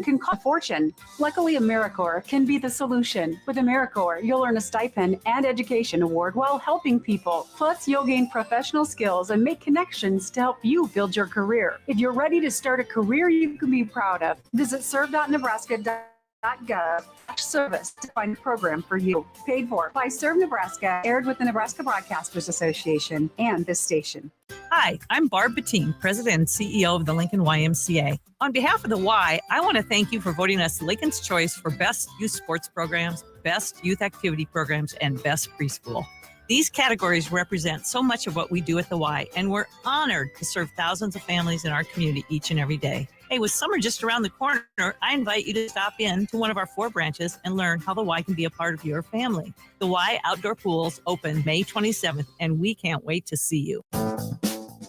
can cost a fortune. Luckily, AmeriCorps can be the solution. With AmeriCorps, you'll earn a stipend and education award while helping people. Plus, you'll gain professional skills and make connections to help you build your career. If you're ready to start a career you can be proud of, visit serve.nebraska.gov/service to find a program for you. Paid for by Serve Nebraska, aired with the Nebraska Broadcasters Association and this station. Hi, I'm Barb Bettine, President and CEO of the Lincoln YMCA. On behalf of the Y, I want to thank you for voting us Lincoln's Choice for Best Youth Sports Programs, Best Youth Activity Programs, and Best Preschool. These categories represent so much of what we do at the Y, and we're honored to serve thousands of families in our community each and every day. Hey, with summer just around the corner, I invite you to stop in to one of our 4 branches and learn how the Y can be a part of your family. The Y Outdoor Pools open May 27th, and we can't wait to see you.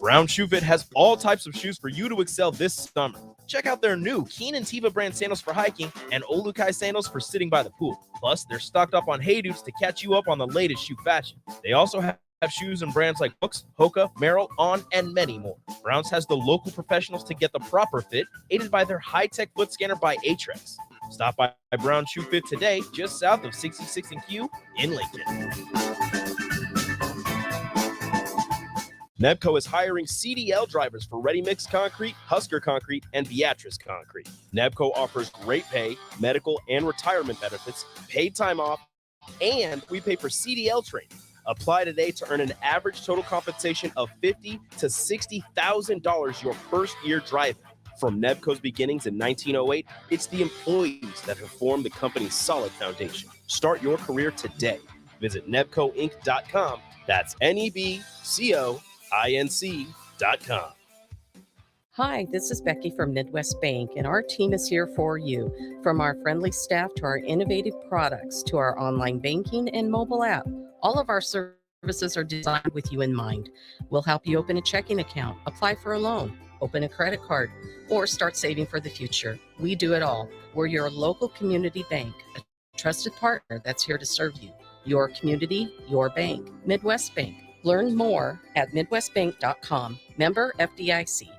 Brown Shoe Fit has all types of shoes for you to excel this summer. Check out their new Keen and Tiva brand sandals for hiking and Olukai sandals for sitting by the pool. Plus, they're stocked up on Hey Dudes to catch you up on the latest shoe fashion. They also have shoes and brands like Brooks, Hoka, Merrell, On, and many more. Browns has the local professionals to get the proper fit, aided by their high-tech foot scanner by Atrex. Stop by Brown Shoe Fit today, just south of 66th and Q in Lincoln. Nebco is hiring CDL drivers for Ready Mix Concrete, Husker Concrete, and Beatrice Concrete. Nebco offers great pay, medical, and retirement benefits, paid time off, and we pay for CDL training. Apply today to earn an average total compensation of $50,000 to $60,000 your first year driving. From Nebco's beginnings in 1908, it's the employees that have formed the company's solid foundation. Start your career today. Visit nebcoinc.com. That's NEBCOINC.com. Hi, this is Becky from Midwest Bank, and our team is here for you. From our friendly staff to our innovative products to our online banking and mobile app, all of our services are designed with you in mind. We'll help you open a checking account, apply for a loan, open a credit card, or start saving for the future. We do it all. We're your local community bank, a trusted partner that's here to serve you. Your community, your bank. Midwest Bank. Learn more at midwestbank.com. Member FDIC.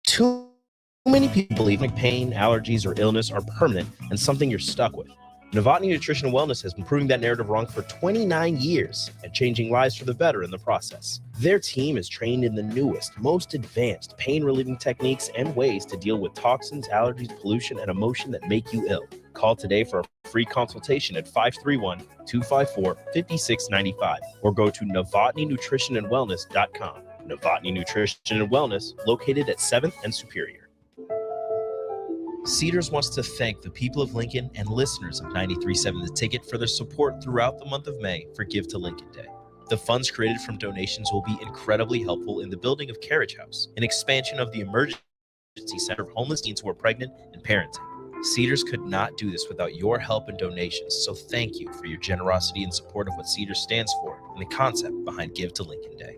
Too many people believe pain, allergies, or illness are permanent and something you're stuck with. Novotny Nutrition and Wellness has been proving that narrative wrong for 29 years and changing lives for the better in the process. Their team is trained in the newest, most advanced pain-relieving techniques and ways to deal with toxins, allergies, pollution, and emotion that make you ill. Call today for a free consultation at 531-254-5695 or go to novotnynutritionandwellness.com. Novotny Nutrition and Wellness, located at 7th and Superior. Cedars wants to thank the people of Lincoln and listeners of 93.7 The Ticket for their support throughout the month of May for Give to Lincoln Day. The funds created from donations will be incredibly helpful in the building of Carriage House, an expansion of the emergency center of homeless teens who are pregnant and parenting. Cedars could not do this without your help and donations, so thank you for your generosity and support of what Cedars stands for and the concept behind Give to Lincoln Day.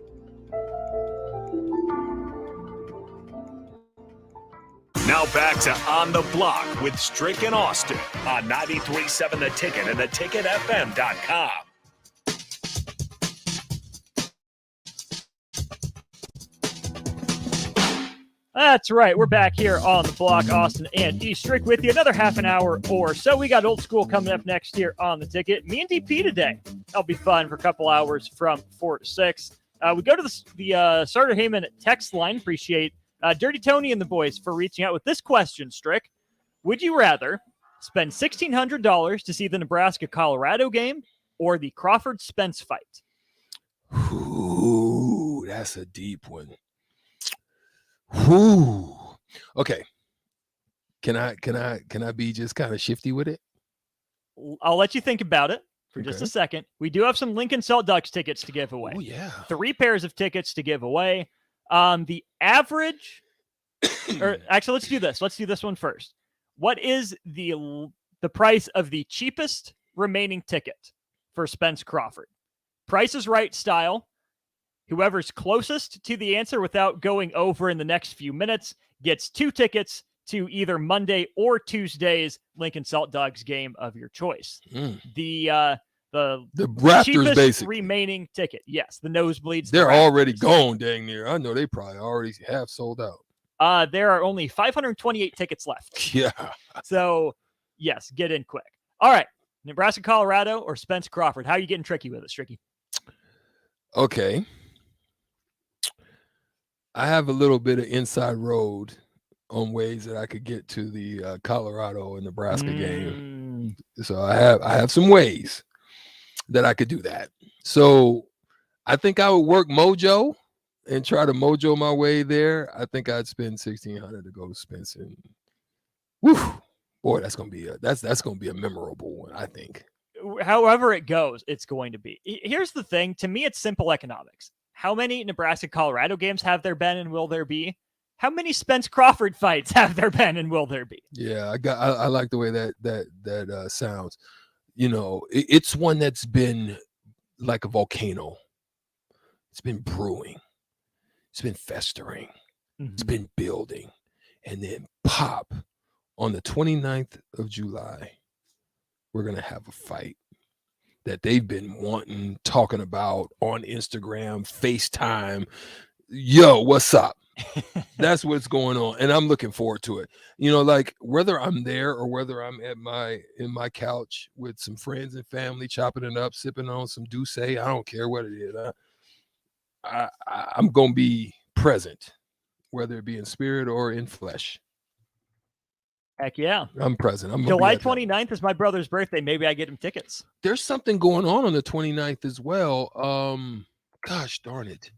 Now back to On the Block with Strick and Austin on 93.7 The Ticket and theticketfm.com. That's right. We're back here on the block. Austin and D. Strick with you. Another half an hour or so. We got Old School coming up next here on the Ticket. Me and DP today. That'll be fun for a couple hours from 4 to 6. We go to the Starter Heyman text line. Appreciate Dirty Tony and the boys for reaching out with this question, Strick. Would you rather spend $1,600 to see the Nebraska-Colorado game or the Crawford-Spence fight? Ooh, that's a deep one. Ooh. Okay. Can I be just kind of shifty with it? I'll let you think about it for just a second. We do have some Lincoln Salt Ducks tickets to give away. Oh, yeah. 3 pairs of tickets to give away. The average, or actually, let's do this. Let's do this one first. What is the price of the cheapest remaining ticket for Spence Crawford? Price is Right style. Whoever's closest to the answer without going over in the next few minutes gets 2 tickets to either Monday or Tuesday's Lincoln Salt Dogs game of your choice. The Raptors, cheapest basically. remaining ticket. Yes, the nosebleeds. They're the already gone, dang near. I know they probably already have sold out. There are only 528 tickets left. Yeah. So, yes, get in quick. All right. Nebraska, Colorado, or Spence Crawford? How are you getting tricky with it, Stricky? Okay. I have a little bit of inside road on ways that I could get to the Colorado and Nebraska game. So I have some ways that I could do that. So I think I would work Mojo and try to Mojo my way there. I think I'd spend $1,600 to go to Spence. And whew, boy, that's gonna be a memorable one, I think. However it goes, it's going to be. Here's the thing. To me, it's simple economics. How many Nebraska-Colorado games have there been and will there be? How many Spence Crawford fights have there been and will there be? Yeah, I like the way that sounds. You know, it's one that's been like a volcano. It's been brewing. It's been festering. It's been building. And then pop, on the 29th of July, we're going to have a fight that they've been talking about on Instagram, FaceTime. Yo, what's up? That's what's going on. And I'm looking forward to it. You know, like whether I'm there or whether I'm in my couch with some friends and family, chopping it up, sipping on some Douce, I don't care what it is. I'm going to be present, whether it be in spirit or in flesh. Heck yeah. I'm present. July 29th is my brother's birthday. Maybe I get him tickets. There's something going on the 29th as well. Gosh darn it.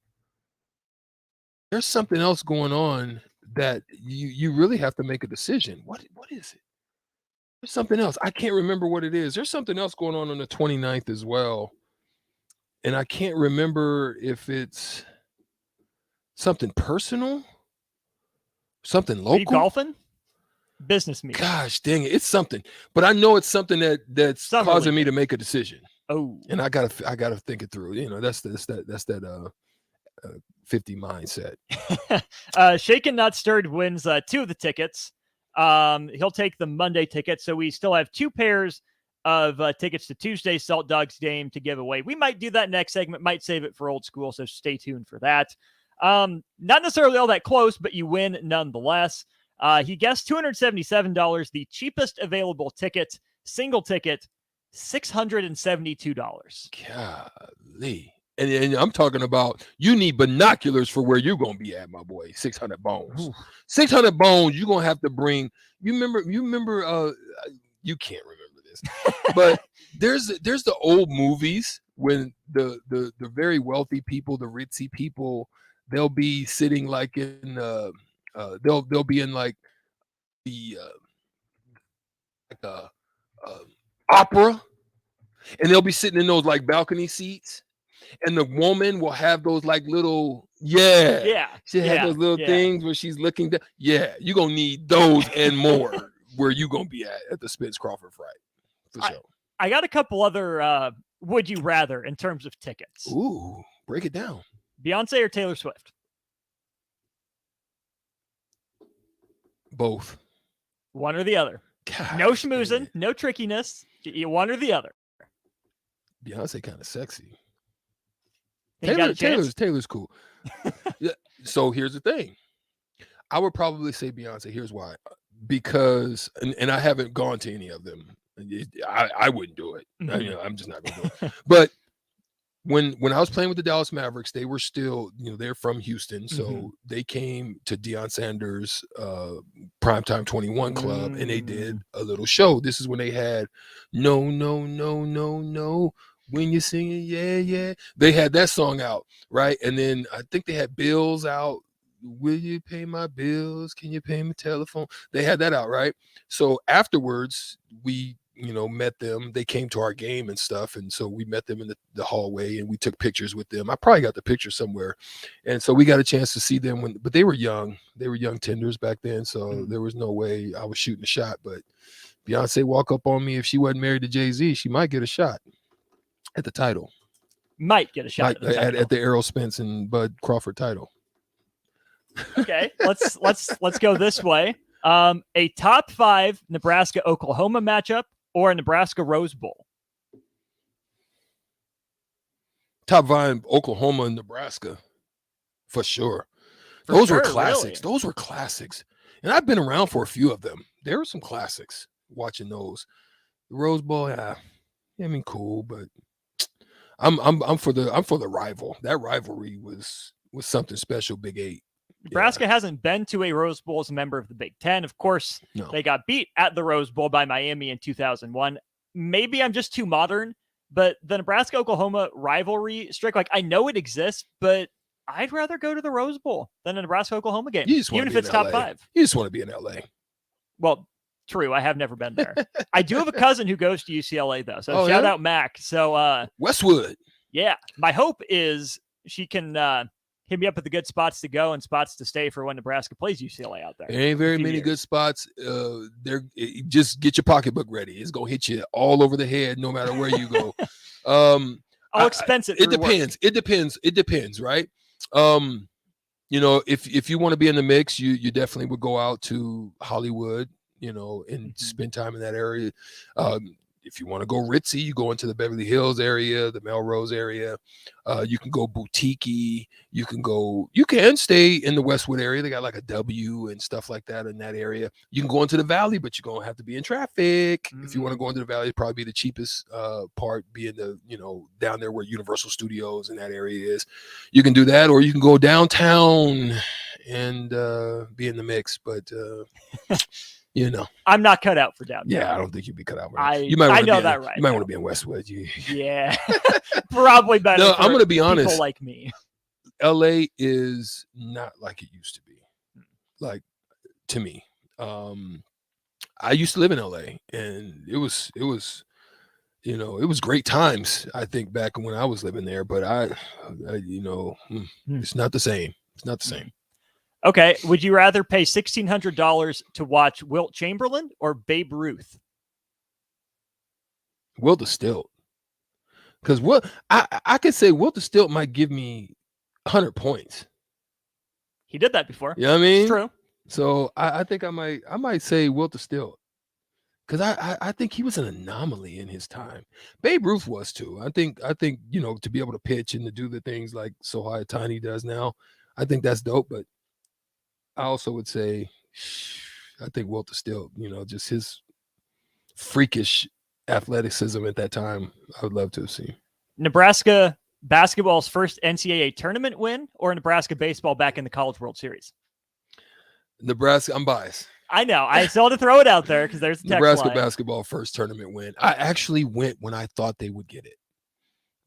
There's something else going on that you really have to make a decision. What is it? There's something else. I can't remember what it is. There's something else going on the 29th as well and I can't remember if it's something personal, something local. Are you golfing? Business meeting. Gosh dang it, it's something. But I know it's something that's Summer causing me league. to make a decision. Oh, and I gotta think it through. You know, that's that 50 mindset. Shaken Not Stirred wins 2 of the tickets. He'll take the Monday ticket, so we still have 2 pairs of tickets to Tuesday's Salt Dogs game to give away. We might do that next segment, might save it for old school, so stay tuned for that. Not necessarily all that close, but you win nonetheless. He guessed $277, the cheapest available ticket, single ticket, $672. Golly. And I'm talking about you need binoculars for where you're gonna be at, my boy. 600 bones. 600 bones. You're gonna have to bring. You remember. You can't remember this, but there's the old movies when the very wealthy people, the ritzy people, they'll be sitting like in they'll be in like the opera, and they'll be sitting in those like balcony seats. And the woman will have those like little, she had those little things where she's looking down. Yeah, you're gonna need those and more where you gonna be at the Spence Crawford fight for sure. I got a couple other would you rather in terms of tickets. Ooh, break it down. Beyonce or Taylor Swift? Both. One or the other. God, no schmoozing, no trickiness. One or the other. Beyonce kind of sexy. Taylor's cool. Yeah. So here's the thing. I would probably say Beyonce. Here's why. Because, and I haven't gone to any of them. I wouldn't do it. Mm-hmm. I'm just not going to do it. But when I was playing with the Dallas Mavericks, they were still, they're from Houston. So they came to Deion Sanders' Primetime 21 Club, and they did a little show. This is when they had No. When you're singing, yeah. They had that song out, right? And then I think they had Bills out. Will you pay my bills? Can you pay my telephone? They had that out, right? So afterwards, we, met them. They came to our game and stuff. And so we met them in the hallway and we took pictures with them. I probably got the picture somewhere. And so we got a chance to see them but they were young. They were young tenders back then. So there was no way I was shooting a shot. But Beyonce walk up on me. If she wasn't married to Jay-Z, she might get a shot at the title. Might get a shot at the Errol Spence and Bud Crawford title. Okay, let's go this way. A top 5 Nebraska-Oklahoma matchup or a Nebraska Rose Bowl? Top 5 Oklahoma and Nebraska, for sure. Those were classics. Really? Those were classics. And I've been around for a few of them. There were some classics watching those. The Rose Bowl, cool, but I'm for the rival. That rivalry was something special. Big 8. Nebraska hasn't been to a Rose Bowl as a member of the Big Ten. Of course, They got beat at the Rose Bowl by Miami in 2001. Maybe I'm just too modern, but the Nebraska-Oklahoma rivalry streak, I know it exists, but I'd rather go to the Rose Bowl than a Nebraska-Oklahoma game, even if it's top 5. You just want to be in LA. Well, true. I have never been there. I do have a cousin who goes to UCLA, though. So shout out Mac. So Westwood. Yeah. My hope is she can hit me up with the good spots to go and spots to stay for when Nebraska plays UCLA out there. There ain't very many good spots. Just get your pocketbook ready. It's gonna hit you all over the head, no matter where you go. I'll expense it. It depends. It depends, right? If you want to be in the mix, you definitely would go out to Hollywood, and spend time in that area. If you want to go ritzy, you go into the Beverly Hills area, the Melrose area. You can go boutique-y. You can stay in the Westwood area. They got like a W and stuff like that in that area. You can go into the Valley, but you're going to have to be in traffic. If you want to go into the Valley, it'd probably be the cheapest part, being the, down there where Universal Studios and that area is. You can do that, or you can go downtown and be in the mix. But, I'm not cut out for downtown. Yeah, I don't think you'd be cut out. I know that right. You might want to be in Westwood. Yeah, probably better. No, I'm going to be honest. People like me. LA is not like it used to be. Like, to me, I used to live in LA, and it was you know, it was great times, I think, back when I was living there, but it's not the same. It's not the same. Okay. Would you rather pay $1,600 to watch Wilt Chamberlain or Babe Ruth? Wilt the Stilt. Because I could say Wilt the Stilt might give me 100 points. He did that before. You know what I mean? It's true. So I think I might say Wilt the Stilt. Because I think he was an anomaly in his time. Babe Ruth was too. I think to be able to pitch and to do the things like Sohei Ohtani does now, I think that's dope. But I also would say, I think Wilt the Stilt, just his freakish athleticism at that time, I would love to have seen. Nebraska basketball's first NCAA tournament win, or Nebraska baseball back in the College World Series? Nebraska, I'm biased. I know. I still had to throw it out there because there's a text Nebraska line. basketball first tournament win. I actually went when I thought they would get it.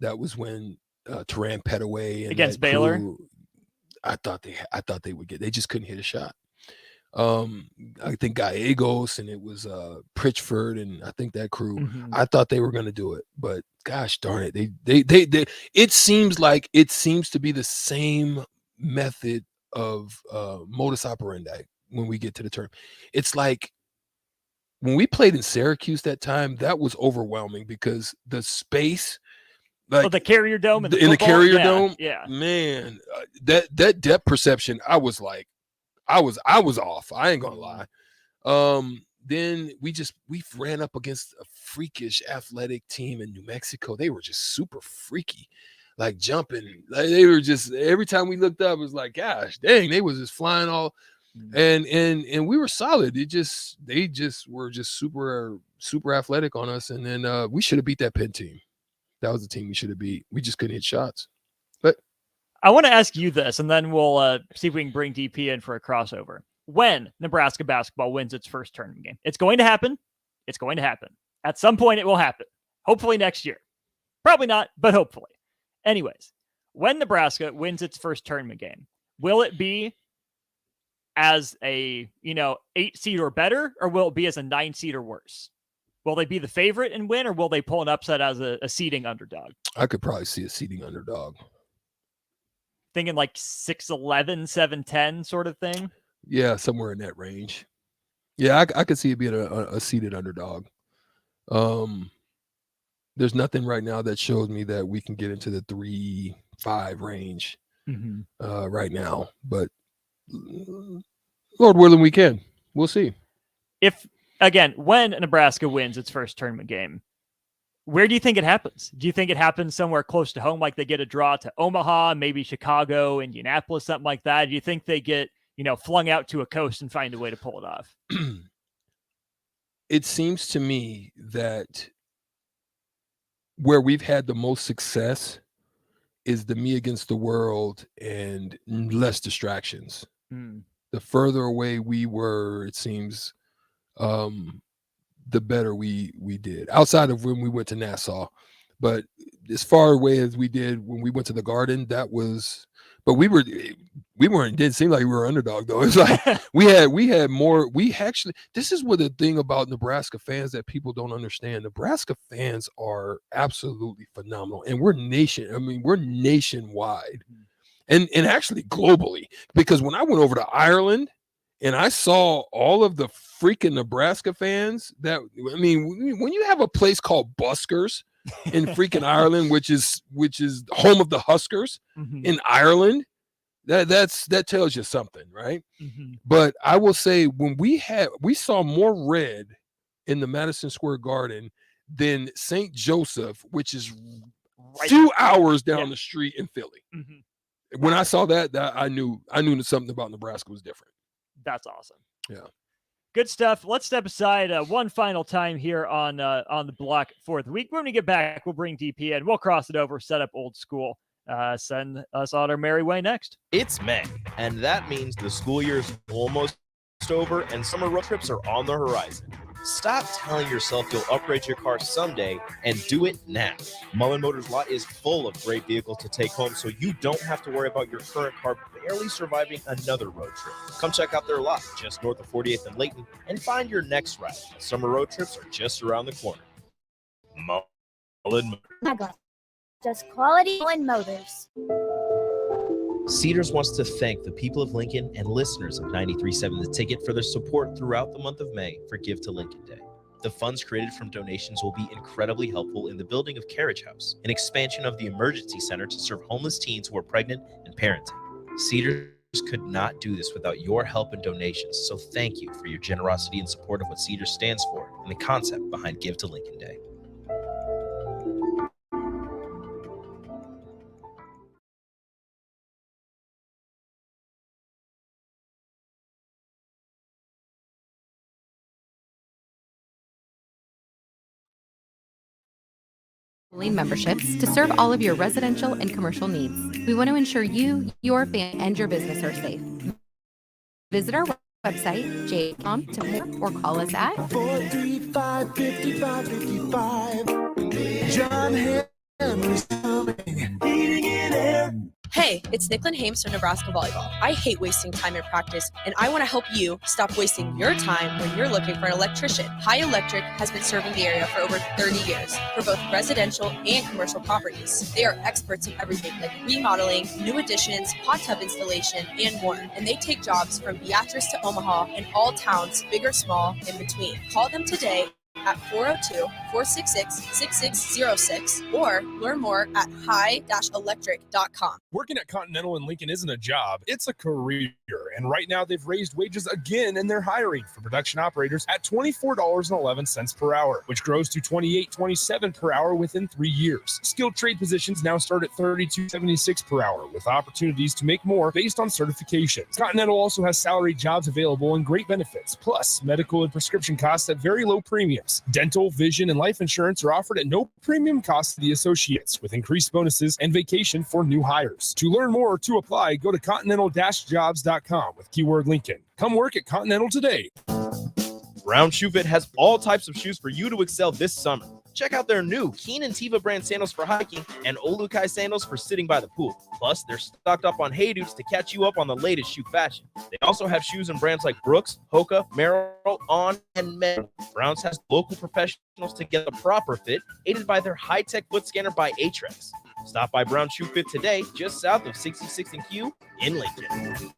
That was when Teran Petaway and against Baylor. Crew, I thought they would get. They just couldn't hit a shot. I think Gallegos and it was Pritchford and I think that crew. Mm-hmm. I thought they were going to do it, but gosh darn it, they. It seems to be the same method of modus operandi when we get to the term. It's like when we played in Syracuse that time, that was overwhelming because the space. Like the Carrier Dome and in the Carrier Dome, yeah, man, that depth perception, I was like, I was off. I ain't gonna lie. Then we ran up against a freakish athletic team in New Mexico. They were just super freaky, like jumping. Like they were just every time we looked up, it was like, gosh, dang, they was just flying all, and we were solid. They just were just super athletic on us, and then we should have beat that Penn team. That was the team we should have beat. We just couldn't hit shots. But I want to ask you this, and then we'll see if we can bring DP in for a crossover. When Nebraska basketball wins its first tournament game, it's going to happen. It's going to happen. At some point, it will happen. Hopefully next year. Probably not, but hopefully. Anyways, when Nebraska wins its first tournament game, will it be as a 8 seed or better, or will it be as a 9 seed or worse? Will they be the favorite and win, or will they pull an upset as a seeding underdog? I could probably see a seeding underdog. Thinking like 6'11", 7'10" sort of thing? Yeah, somewhere in that range. Yeah, I could see it being a seeded underdog. There's nothing right now that shows me that we can get into the 3-5 range right now. But Lord willing, we can. We'll see. Again, when Nebraska wins its first tournament game, where do you think it happens? Do you think it happens somewhere close to home, like they get a draw to Omaha, maybe Chicago, Indianapolis, something like that? Do you think they get, flung out to a coast and find a way to pull it off? It seems to me that where we've had the most success is the me against the world and less distractions. The further away we were, it seems, the better we did, outside of when we went to Nassau. But as far away as we did when we went to the Garden, that was, but we didn't seem like we were underdog though. It's like we had more, this is what the thing about Nebraska fans that people don't understand. Nebraska fans are absolutely phenomenal, and we're nationwide and actually globally, because when I went over to Ireland and I saw all of the freaking Nebraska fans when you have a place called Buskers in freaking Ireland, which is home of the Huskers in Ireland, that tells you something, right? But I will say, when we saw more red in the Madison Square Garden than St. Joseph, which is 2 hours down the street in Philly. When I saw that I knew something about Nebraska was different. That's awesome. Yeah. Good stuff. Let's step aside one final time here on the block for the week. When we get back, we'll bring DP in. We'll cross it over, set up old school, send us on our merry way next. It's May, and that means the school year's almost over and summer road trips are on the horizon. Stop telling yourself you'll upgrade your car someday and do it now. Mullen Motors lot is full of great vehicles to take home, so you don't have to worry about your current car barely surviving another road trip. Come check out their lot just north of 48th and Layton and find your next ride. Summer road trips are just around the corner. My God, just quality and motors. Cedars wants to thank the people of Lincoln and listeners of 93.7 The Ticket for their support throughout the month of May for Give to Lincoln Day. The funds created from donations will be incredibly helpful in the building of Carriage House, an expansion of the emergency center to serve homeless teens who are pregnant and parenting. Cedars could not do this without your help and donations, so thank you for your generosity and support of what Cedars stands for and the concept behind Give to Lincoln Day. Memberships to serve all of your residential and commercial needs. We want to ensure you, your family, and your business are safe. Visit our website, j.com, to more or call us at 435-5555. John Henry's coming, heating and air. Hey, it's Nicklin Hames from Nebraska Volleyball. I hate wasting time in practice, and I want to help you stop wasting your time when you're looking for an electrician. High Electric has been serving the area for over 30 years for both residential and commercial properties. They are experts in everything like remodeling, new additions, hot tub installation, and more. And they take jobs from Beatrice to Omaha and all towns, big or small, in between. Call them today at 402-466-6606 or learn more at high-electric.com. Working at Continental in Lincoln isn't a job, it's a career. And right now they've raised wages again and they're hiring for production operators at $24.11 per hour, which grows to $28.27 per hour within 3 years. Skilled trade positions now start at $32.76 per hour with opportunities to make more based on certifications. Continental also has salary jobs available and great benefits, plus medical and prescription costs at very low premiums. Dental, vision, and life insurance are offered at no premium cost to the associates, with increased bonuses and vacation for new hires. To learn more or to apply, go to continental-jobs.com with keyword Lincoln. Come work at Continental today. Brown Shoe Fit has all types of shoes for you to excel this summer. Check out their new Keen and Tiva brand sandals for hiking and Olukai sandals for sitting by the pool. Plus, they're stocked up on Hey Dudes to catch you up on the latest shoe fashion. They also have shoes in brands like Brooks, Hoka, Merrell, On, and Men. Browns has local professionals to get the proper fit, aided by their high-tech foot scanner by Atrex. Stop by Brown Shoe Fit today, just south of 66th and Q in Lincoln.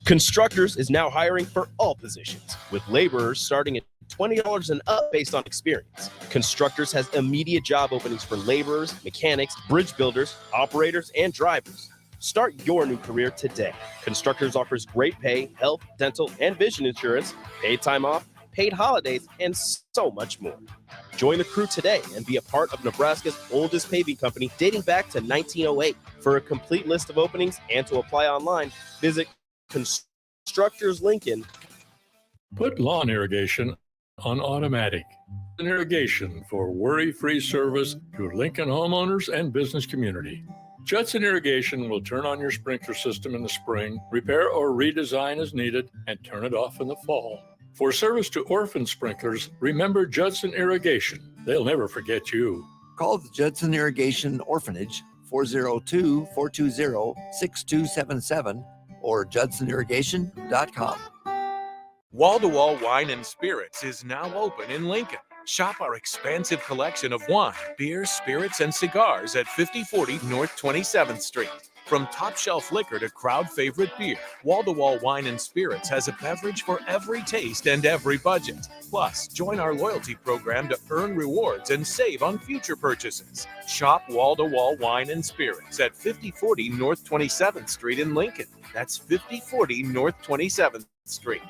Constructors is now hiring for all positions, with laborers starting at $20 and up based on experience. Constructors has immediate job openings for laborers, mechanics, bridge builders, operators, and drivers. Start your new career today. Constructors offers great pay, health, dental, and vision insurance, paid time off, paid holidays, and so much more. Join the crew today and be a part of Nebraska's oldest paving company dating back to 1908. For a complete list of openings and to apply online, visit Constructors Lincoln. Put lawn irrigation on automatic. An irrigation for worry-free service to Lincoln homeowners and business community. Judson Irrigation will turn on your sprinkler system in the spring, repair or redesign as needed, and turn it off in the fall. For service to orphan sprinklers, remember Judson Irrigation. They'll never forget you. Call the Judson Irrigation Orphanage 402-420-6277 or judsonirrigation.com. Wall-to-Wall Wine and Spirits is now open in Lincoln. Shop our expansive collection of wine, beer, spirits, and cigars at 5040 North 27th Street. From top shelf liquor to crowd favorite beer, Wall-to-Wall Wine and Spirits has a beverage for every taste and every budget. Plus, join our loyalty program to earn rewards and save on future purchases. Shop Wall-to-Wall Wine and Spirits at 5040 North 27th Street in Lincoln. That's 5040 North 27th Street.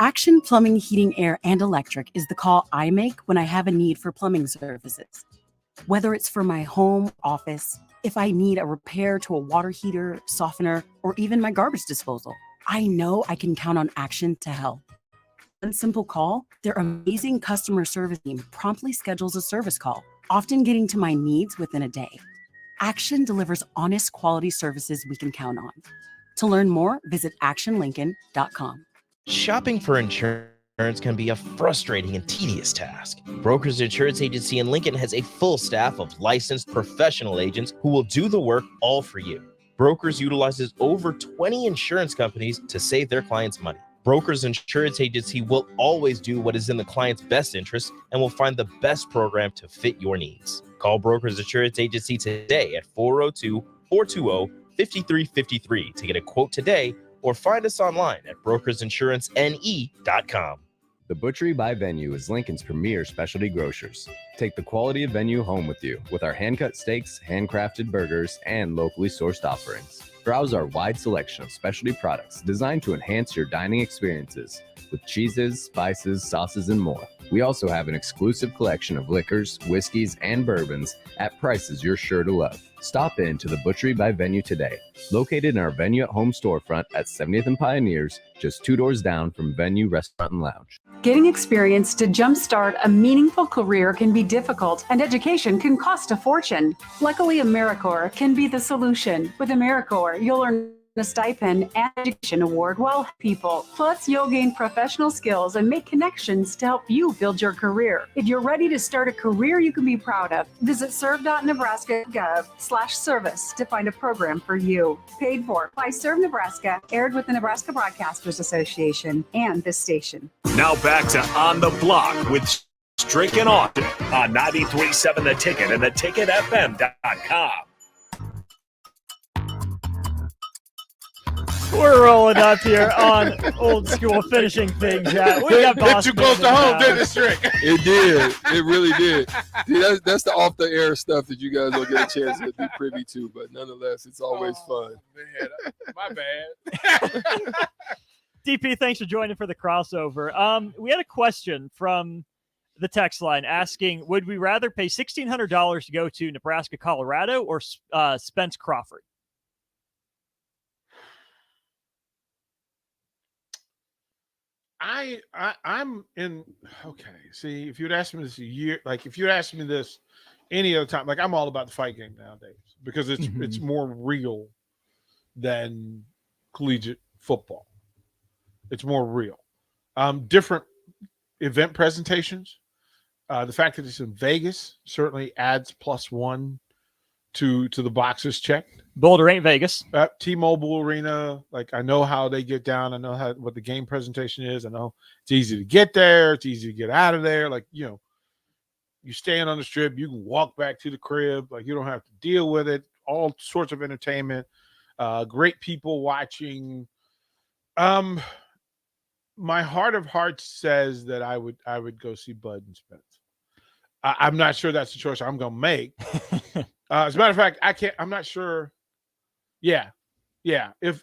Action Plumbing, Heating, Air, and Electric is the call I make when I have a need for plumbing services. Whether it's for my home, office, if I need a repair to a water heater, softener, or even my garbage disposal, I know I can count on Action to help. One simple call, their amazing customer service team promptly schedules a service call, often getting to my needs within a day. Action delivers honest quality services we can count on. To learn more, visit actionlincoln.com. Shopping for insurance can be a frustrating and tedious task. Brokers Insurance Agency in Lincoln has a full staff of licensed professional agents who will do the work all for you. Brokers utilizes over 20 insurance companies to save their clients money. Brokers Insurance Agency will always do what is in the client's best interest and will find the best program to fit your needs. Call Brokers Insurance Agency today at 402-420-5353 to get a quote today, or find us online at brokersinsurancene.com. The Butchery by Venue is Lincoln's premier specialty grocers. Take the quality of Venue home with you with our hand-cut steaks, handcrafted burgers, and locally sourced offerings. Browse our wide selection of specialty products designed to enhance your dining experiences with cheeses, spices, sauces, and more. We also have an exclusive collection of liquors, whiskeys, and bourbons at prices you're sure to love. Stop in to the Butchery by Venue today, located in our Venue at Home storefront at 70th and Pioneers, just 2 doors down from Venue Restaurant and Lounge. Getting experience to jumpstart a meaningful career can be difficult, and education can cost a fortune. Luckily, AmeriCorps can be the solution. With AmeriCorps, you'll earn a stipend and education award while people. Plus, you'll gain professional skills and make connections to help you build your career. If you're ready to start a career you can be proud of, visit serve.nebraska.gov/service to find a program for you. Paid for by Serve Nebraska, aired with the Nebraska Broadcasters Association and this station. Now back to On the Block with Strick and Austin on 93.7 The Ticket and theticketfm.com. We're rolling up here on Old School, finishing things out. We got Boston. Too close to home, didn't it, Strick? It did. It really did. See, that's the off-the-air stuff that you guys don't get a chance to be privy to, but nonetheless, it's always fun. Man, my bad. DP, thanks for joining for the crossover. We had a question from the text line asking, would we rather pay $1,600 to go to Nebraska, Colorado, or Spence Crawford? I'm in. Okay, see, if you'd asked me this a year, like if you'd asked me this any other time, like I'm all about the fight game nowadays because it's more real than collegiate football. It's more real. Different event presentations. The fact that it's in Vegas certainly adds +1 to the boxes checked. Boulder ain't Vegas. T-Mobile Arena, like I know how they get down. I know what the game presentation is. I know it's easy to get there. It's easy to get out of there. Like, you know, you stand on the strip, you can walk back to the crib. Like, you don't have to deal with it. All sorts of entertainment. Great people watching. My heart of hearts says that I would go see Bud and Spence. I'm not sure that's the choice I'm going to make. As a matter of fact, I'm not sure. Yeah. If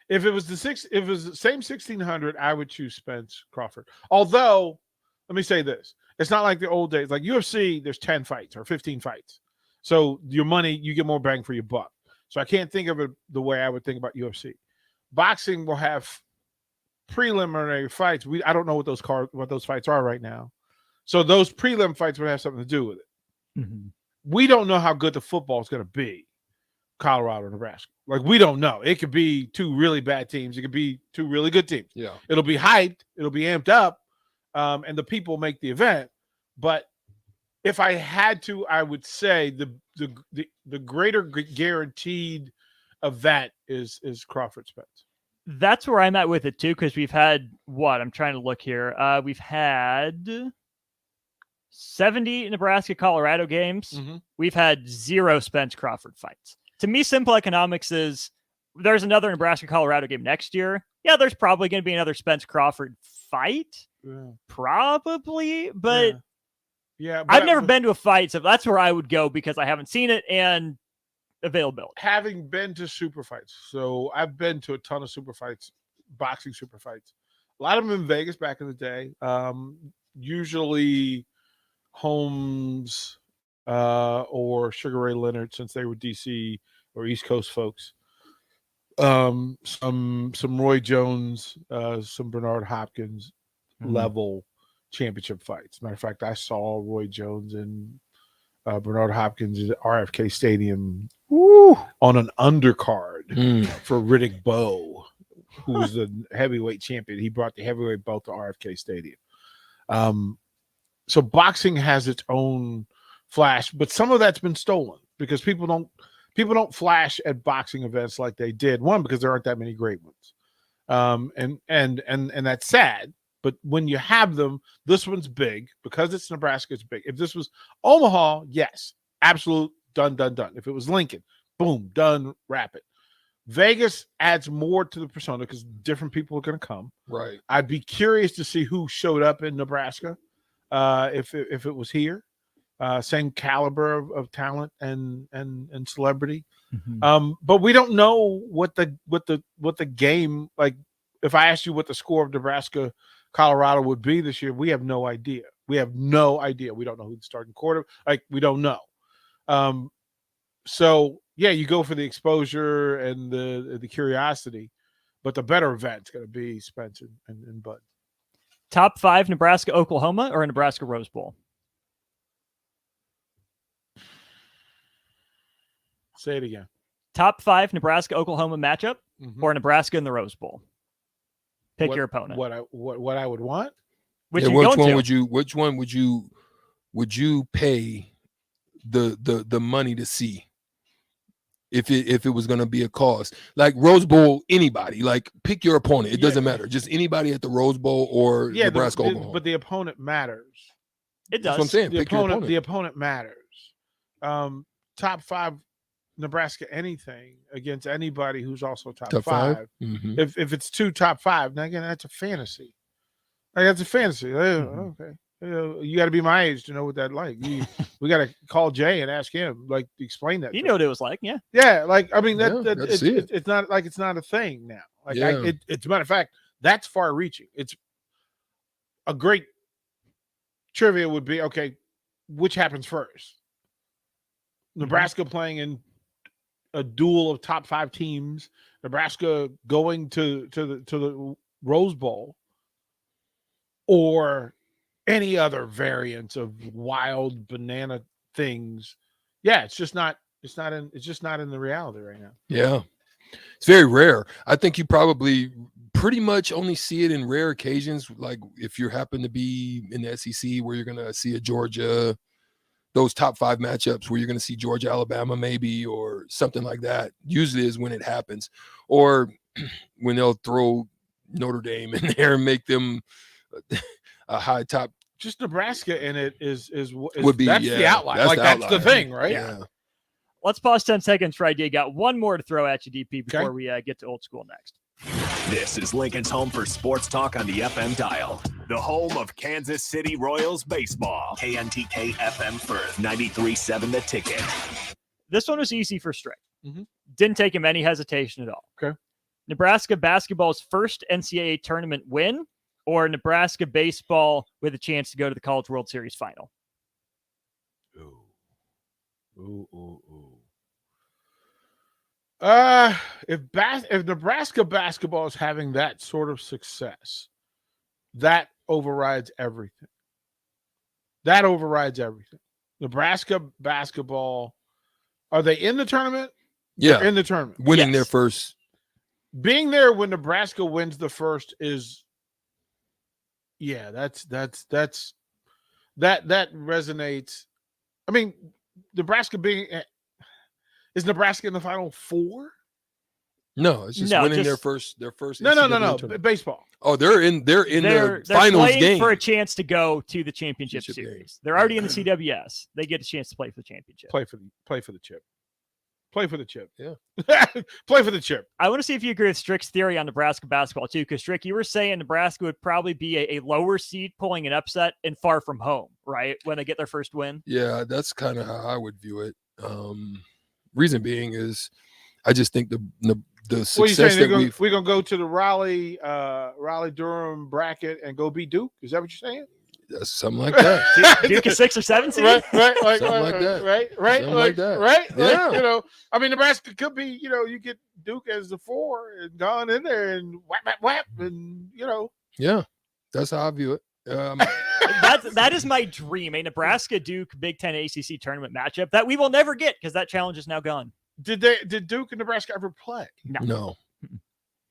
it was the same 1,600, I would choose Spence Crawford. Although, let me say this: it's not like the old days. Like UFC, there's 10 fights or 15 fights, so you get more bang for your buck. So I can't think of it the way I would think about UFC. Boxing will have preliminary fights. I don't know what those fights are right now. So those prelim fights would have something to do with it. Mm-hmm. We don't know how good the football is going to be, Colorado and Nebraska. Like, we don't know. It could be 2 really bad teams. It could be 2 really good teams. Yeah. It'll be hyped. It'll be amped up, and the people make the event. But if I had to, I would say the greater guaranteed event is Crawford Spence. That's where I'm at with it, too, because we've had I'm trying to look here. We've had 70 Nebraska-Colorado games. Mm-hmm. We've had 0 Spence Crawford fights. To me, simple economics is there's another Nebraska-Colorado game next year. Yeah, there's probably going to be another Spence Crawford fight. Yeah. Probably, but yeah, I've never been to a fight, so that's where I would go because I haven't seen it and availability. Having been to super fights, so I've been to a ton of super fights, boxing super fights. A lot of them in Vegas back in the day. Usually Holmes or Sugar Ray Leonard, since they were DC or East Coast folks. Some Roy Jones, some Bernard Hopkins level championship fights. Matter of fact, I saw Roy Jones and Bernard Hopkins at RFK Stadium on an undercard for Riddick Bowe, who was the heavyweight champion. He brought the heavyweight belt to RFK Stadium. So boxing has its own flash, but some of that's been stolen because people don't flash at boxing events like they did. One, because there aren't that many great ones. and that's sad. But when you have them, this one's big because it's Nebraska. It's big. If this was Omaha, yes, absolute done. If it was Lincoln, boom, done, wrap it. Vegas adds more to the persona because different people are going to come. Right. I'd be curious to see who showed up in Nebraska if it was here. Same caliber of talent and celebrity. But we don't know what the game, like. If I asked you what the score of Nebraska Colorado would be this year, we have no idea. We don't know who the starting quarter. Like, we don't know. So yeah, you go for the exposure and the curiosity, but the better event's going to be Spencer and Bud. Top 5 Nebraska Oklahoma or a Nebraska Rose Bowl? Say it again. Top 5 Nebraska Oklahoma matchup or Nebraska in the Rose Bowl? Pick your opponent. What I would want? Which one would you pay the money to see? If it was going to be a cost, like Rose Bowl, anybody, like pick your opponent. It doesn't matter. Just anybody at the Rose Bowl or Nebraska, Oklahoma. But the opponent matters. It does. That's what I'm saying. Pick your opponent. The opponent matters. Top 5 Nebraska anything against anybody who's also top 5. If it's 2 top 5, now again, that's a fantasy. Like, that's a fantasy. Okay. You got to be my age to know what that's like. We got to call Jay and ask him, like, explain that. You know what it was like, yeah. Yeah, like, I mean, it's not like it's not a thing now. Like, it's a matter of fact, that's far-reaching. It's a great trivia would be, okay, which happens first? Nebraska playing in a duel of top 5 teams, Nebraska going to the Rose Bowl, or any other variants of wild banana things. Yeah, it's just not in the reality right now. Yeah. It's very rare. I think you probably pretty much only see it in rare occasions, like if you happen to be in the SEC where you're going to see a Georgia, those top 5 matchups where you're going to see Georgia, Alabama maybe, or something like that. Usually is when it happens. Or when they'll throw Notre Dame in there and make them a high top. Just Nebraska in it would be the outlier. That's the thing, right? Yeah. Let's pause 10 seconds for idea. Got one more to throw at you, DP, before we get to old school next. This is Lincoln's home for sports talk on the FM dial. The home of Kansas City Royals baseball. KNTK FM Firth, 93.7 The Ticket. This one was easy for Strick. Didn't take him any hesitation at all. Okay. Nebraska basketball's first NCAA tournament win, or Nebraska baseball with a chance to go to the College World Series final? If Nebraska basketball is having that sort of success, that overrides everything. Nebraska basketball, are they in the tournament? Yeah. They're in the tournament. Winning their first. Being there when Nebraska wins the first is, that resonates. I mean, Nebraska is Nebraska in the Final Four? No, it's just winning their first. No. Baseball. Oh, they're in their finals playing game for a chance to go to the championship series. They're already in the CWS. They get a chance to play for the championship. Play for the chip. Play for the chip. Yeah. Play for the chip. I want to see if you agree with Strick's theory on Nebraska basketball too, because Strick, you were saying Nebraska would probably be a lower seed pulling an upset and far from home, right? When they get their first win. Yeah, that's kind of how I would view it. Reason being is, I just think the success that we're gonna go to the Raleigh Durham bracket and go beat Duke. Is that what you're saying? Something like that. Duke is 6 or 7 seed. Right. Something like that. Right. Something like that. Right. Yeah. Like, I mean, Nebraska could be. You get Duke as the 4 and gone in there and whap, and Yeah, that's how I view it. That is my dream, a Nebraska Duke Big Ten ACC tournament matchup that we will never get because that challenge is now gone. Did Duke and Nebraska ever play? No.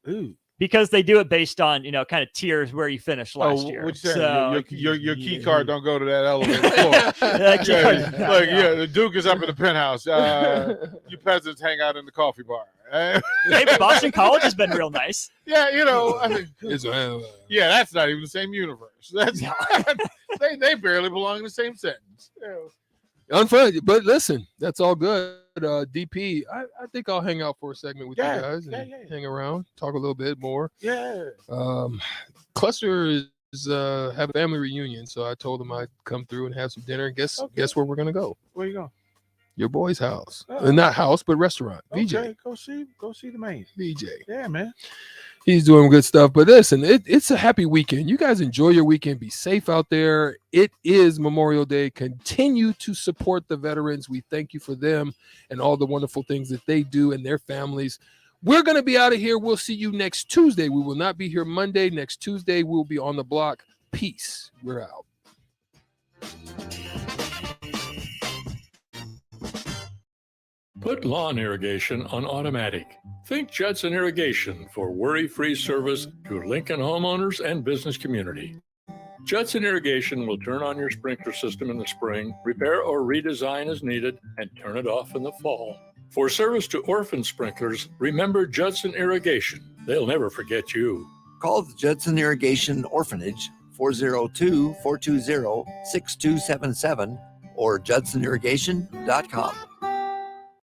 Ooh. because they do it based on, kind of tiers where you finished last year. Which saying? So, Your key card don't go to that elevator floor. The Duke is up in the penthouse. You peasants hang out in the coffee bar. Hey, Boston College has been real nice. Yeah, that's not even the same universe. That's they barely belong in the same sentence. Unfunny, but listen, that's all good. DP, I think I'll hang out for a segment with you guys and hang around, talk a little bit more. Yeah. Cluster is have a family reunion, so I told him I'd come through and have some dinner. And guess where we're gonna go? Where you going? Your boy's house. Not house, but restaurant. VJ. Okay, go see the man. VJ. Yeah, man. He's doing good stuff. But listen, it's a happy weekend. You guys enjoy your weekend. Be safe out there. It is Memorial Day. Continue to support the veterans. We thank you for them and all the wonderful things that they do and their families. We're going to be out of here. We'll see you next Tuesday. We will not be here Monday. Next Tuesday, we'll be on the block. Peace. We're out. Put lawn irrigation on automatic. Think Judson Irrigation for worry-free service to Lincoln homeowners and business community. Judson Irrigation will turn on your sprinkler system in the spring, repair or redesign as needed, and turn it off in the fall. For service to orphan sprinklers, remember Judson Irrigation. They'll never forget you. Call the Judson Irrigation Orphanage 402-420-6277 or judsonirrigation.com.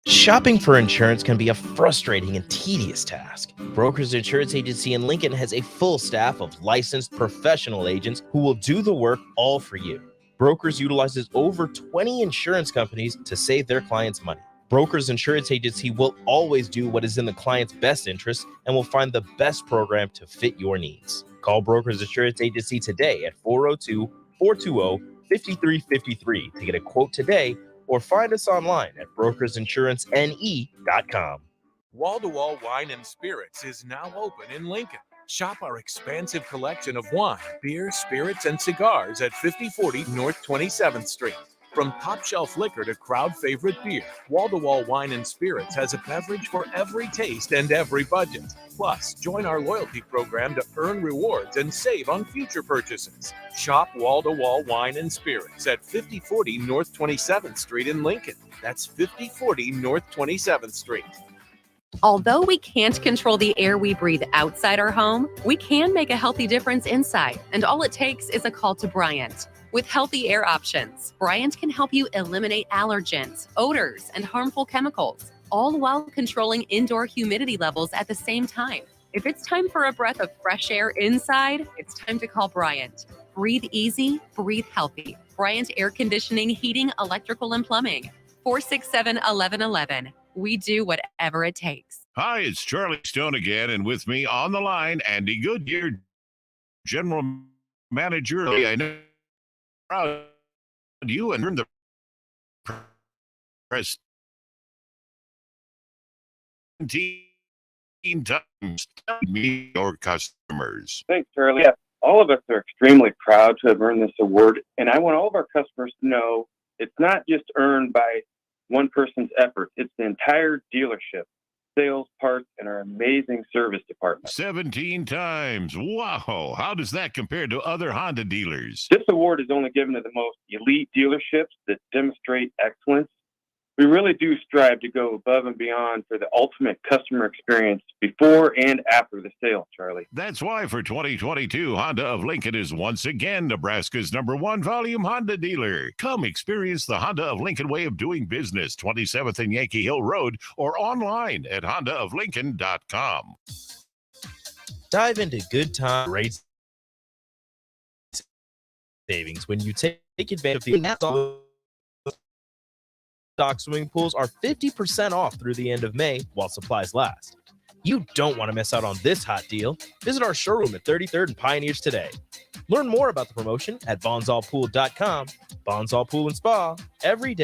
Shopping for insurance can be a frustrating and tedious task. Brokers Insurance Agency in Lincoln has a full staff of licensed professional agents who will do the work all for you. Brokers utilizes over 20 insurance companies to save their clients money. Brokers Insurance Agency will always do what is in the client's best interest and will find the best program to fit your needs. Call Brokers Insurance Agency today at 402-420-5353 to get a quote today, or find us online at brokersinsurancene.com. Wall-to-Wall Wine and Spirits is now open in Lincoln. Shop our expansive collection of wine, beer, spirits, and cigars at 5040 North 27th Street. From top-shelf liquor to crowd-favorite beer, Wall-to-Wall Wine and Spirits has a beverage for every taste and every budget. Plus, join our loyalty program to earn rewards and save on future purchases. Shop Wall-to-Wall Wine and Spirits at 5040 North 27th Street in Lincoln. That's 5040 North 27th Street. Although we can't control the air we breathe outside our home, we can make a healthy difference inside. And all it takes is a call to Bryant. With healthy air options, Bryant can help you eliminate allergens, odors, and harmful chemicals, all while controlling indoor humidity levels at the same time. If it's time for a breath of fresh air inside, it's time to call Bryant. Breathe easy, breathe healthy. Bryant Air Conditioning, Heating, Electrical, and Plumbing. 467-1111. We do whatever it takes. Hi, it's Charlie Stone again, and with me on the line, Andy Goodyear, General Manager. I know proud you and earned the press 17 times. Me, your customers. Thanks, Charlie. Yeah, all of us are extremely proud to have earned this award, and I want all of our customers to know it's not just earned by one person's effort. It's the entire dealership, sales, parts, and our amazing service department. 17 times. Wow. How does that compare to other Honda dealers? This award is only given to the most elite dealerships that demonstrate excellence. We really do strive to go above and beyond for the ultimate customer experience before and after the sale, Charlie. That's why for 2022, Honda of Lincoln is once again Nebraska's #1 volume Honda dealer. Come experience the Honda of Lincoln way of doing business, 27th and Yankee Hill Road, or online at hondaoflincoln.com. Dive into good time rates savings when you take advantage of the stock swimming pools are 50% off through the end of May while supplies last. You don't want to miss out on this hot deal. Visit our showroom at 33rd and Pioneers today. Learn more about the promotion at bonzallpool.com. Bonzall Pool and Spa, every day.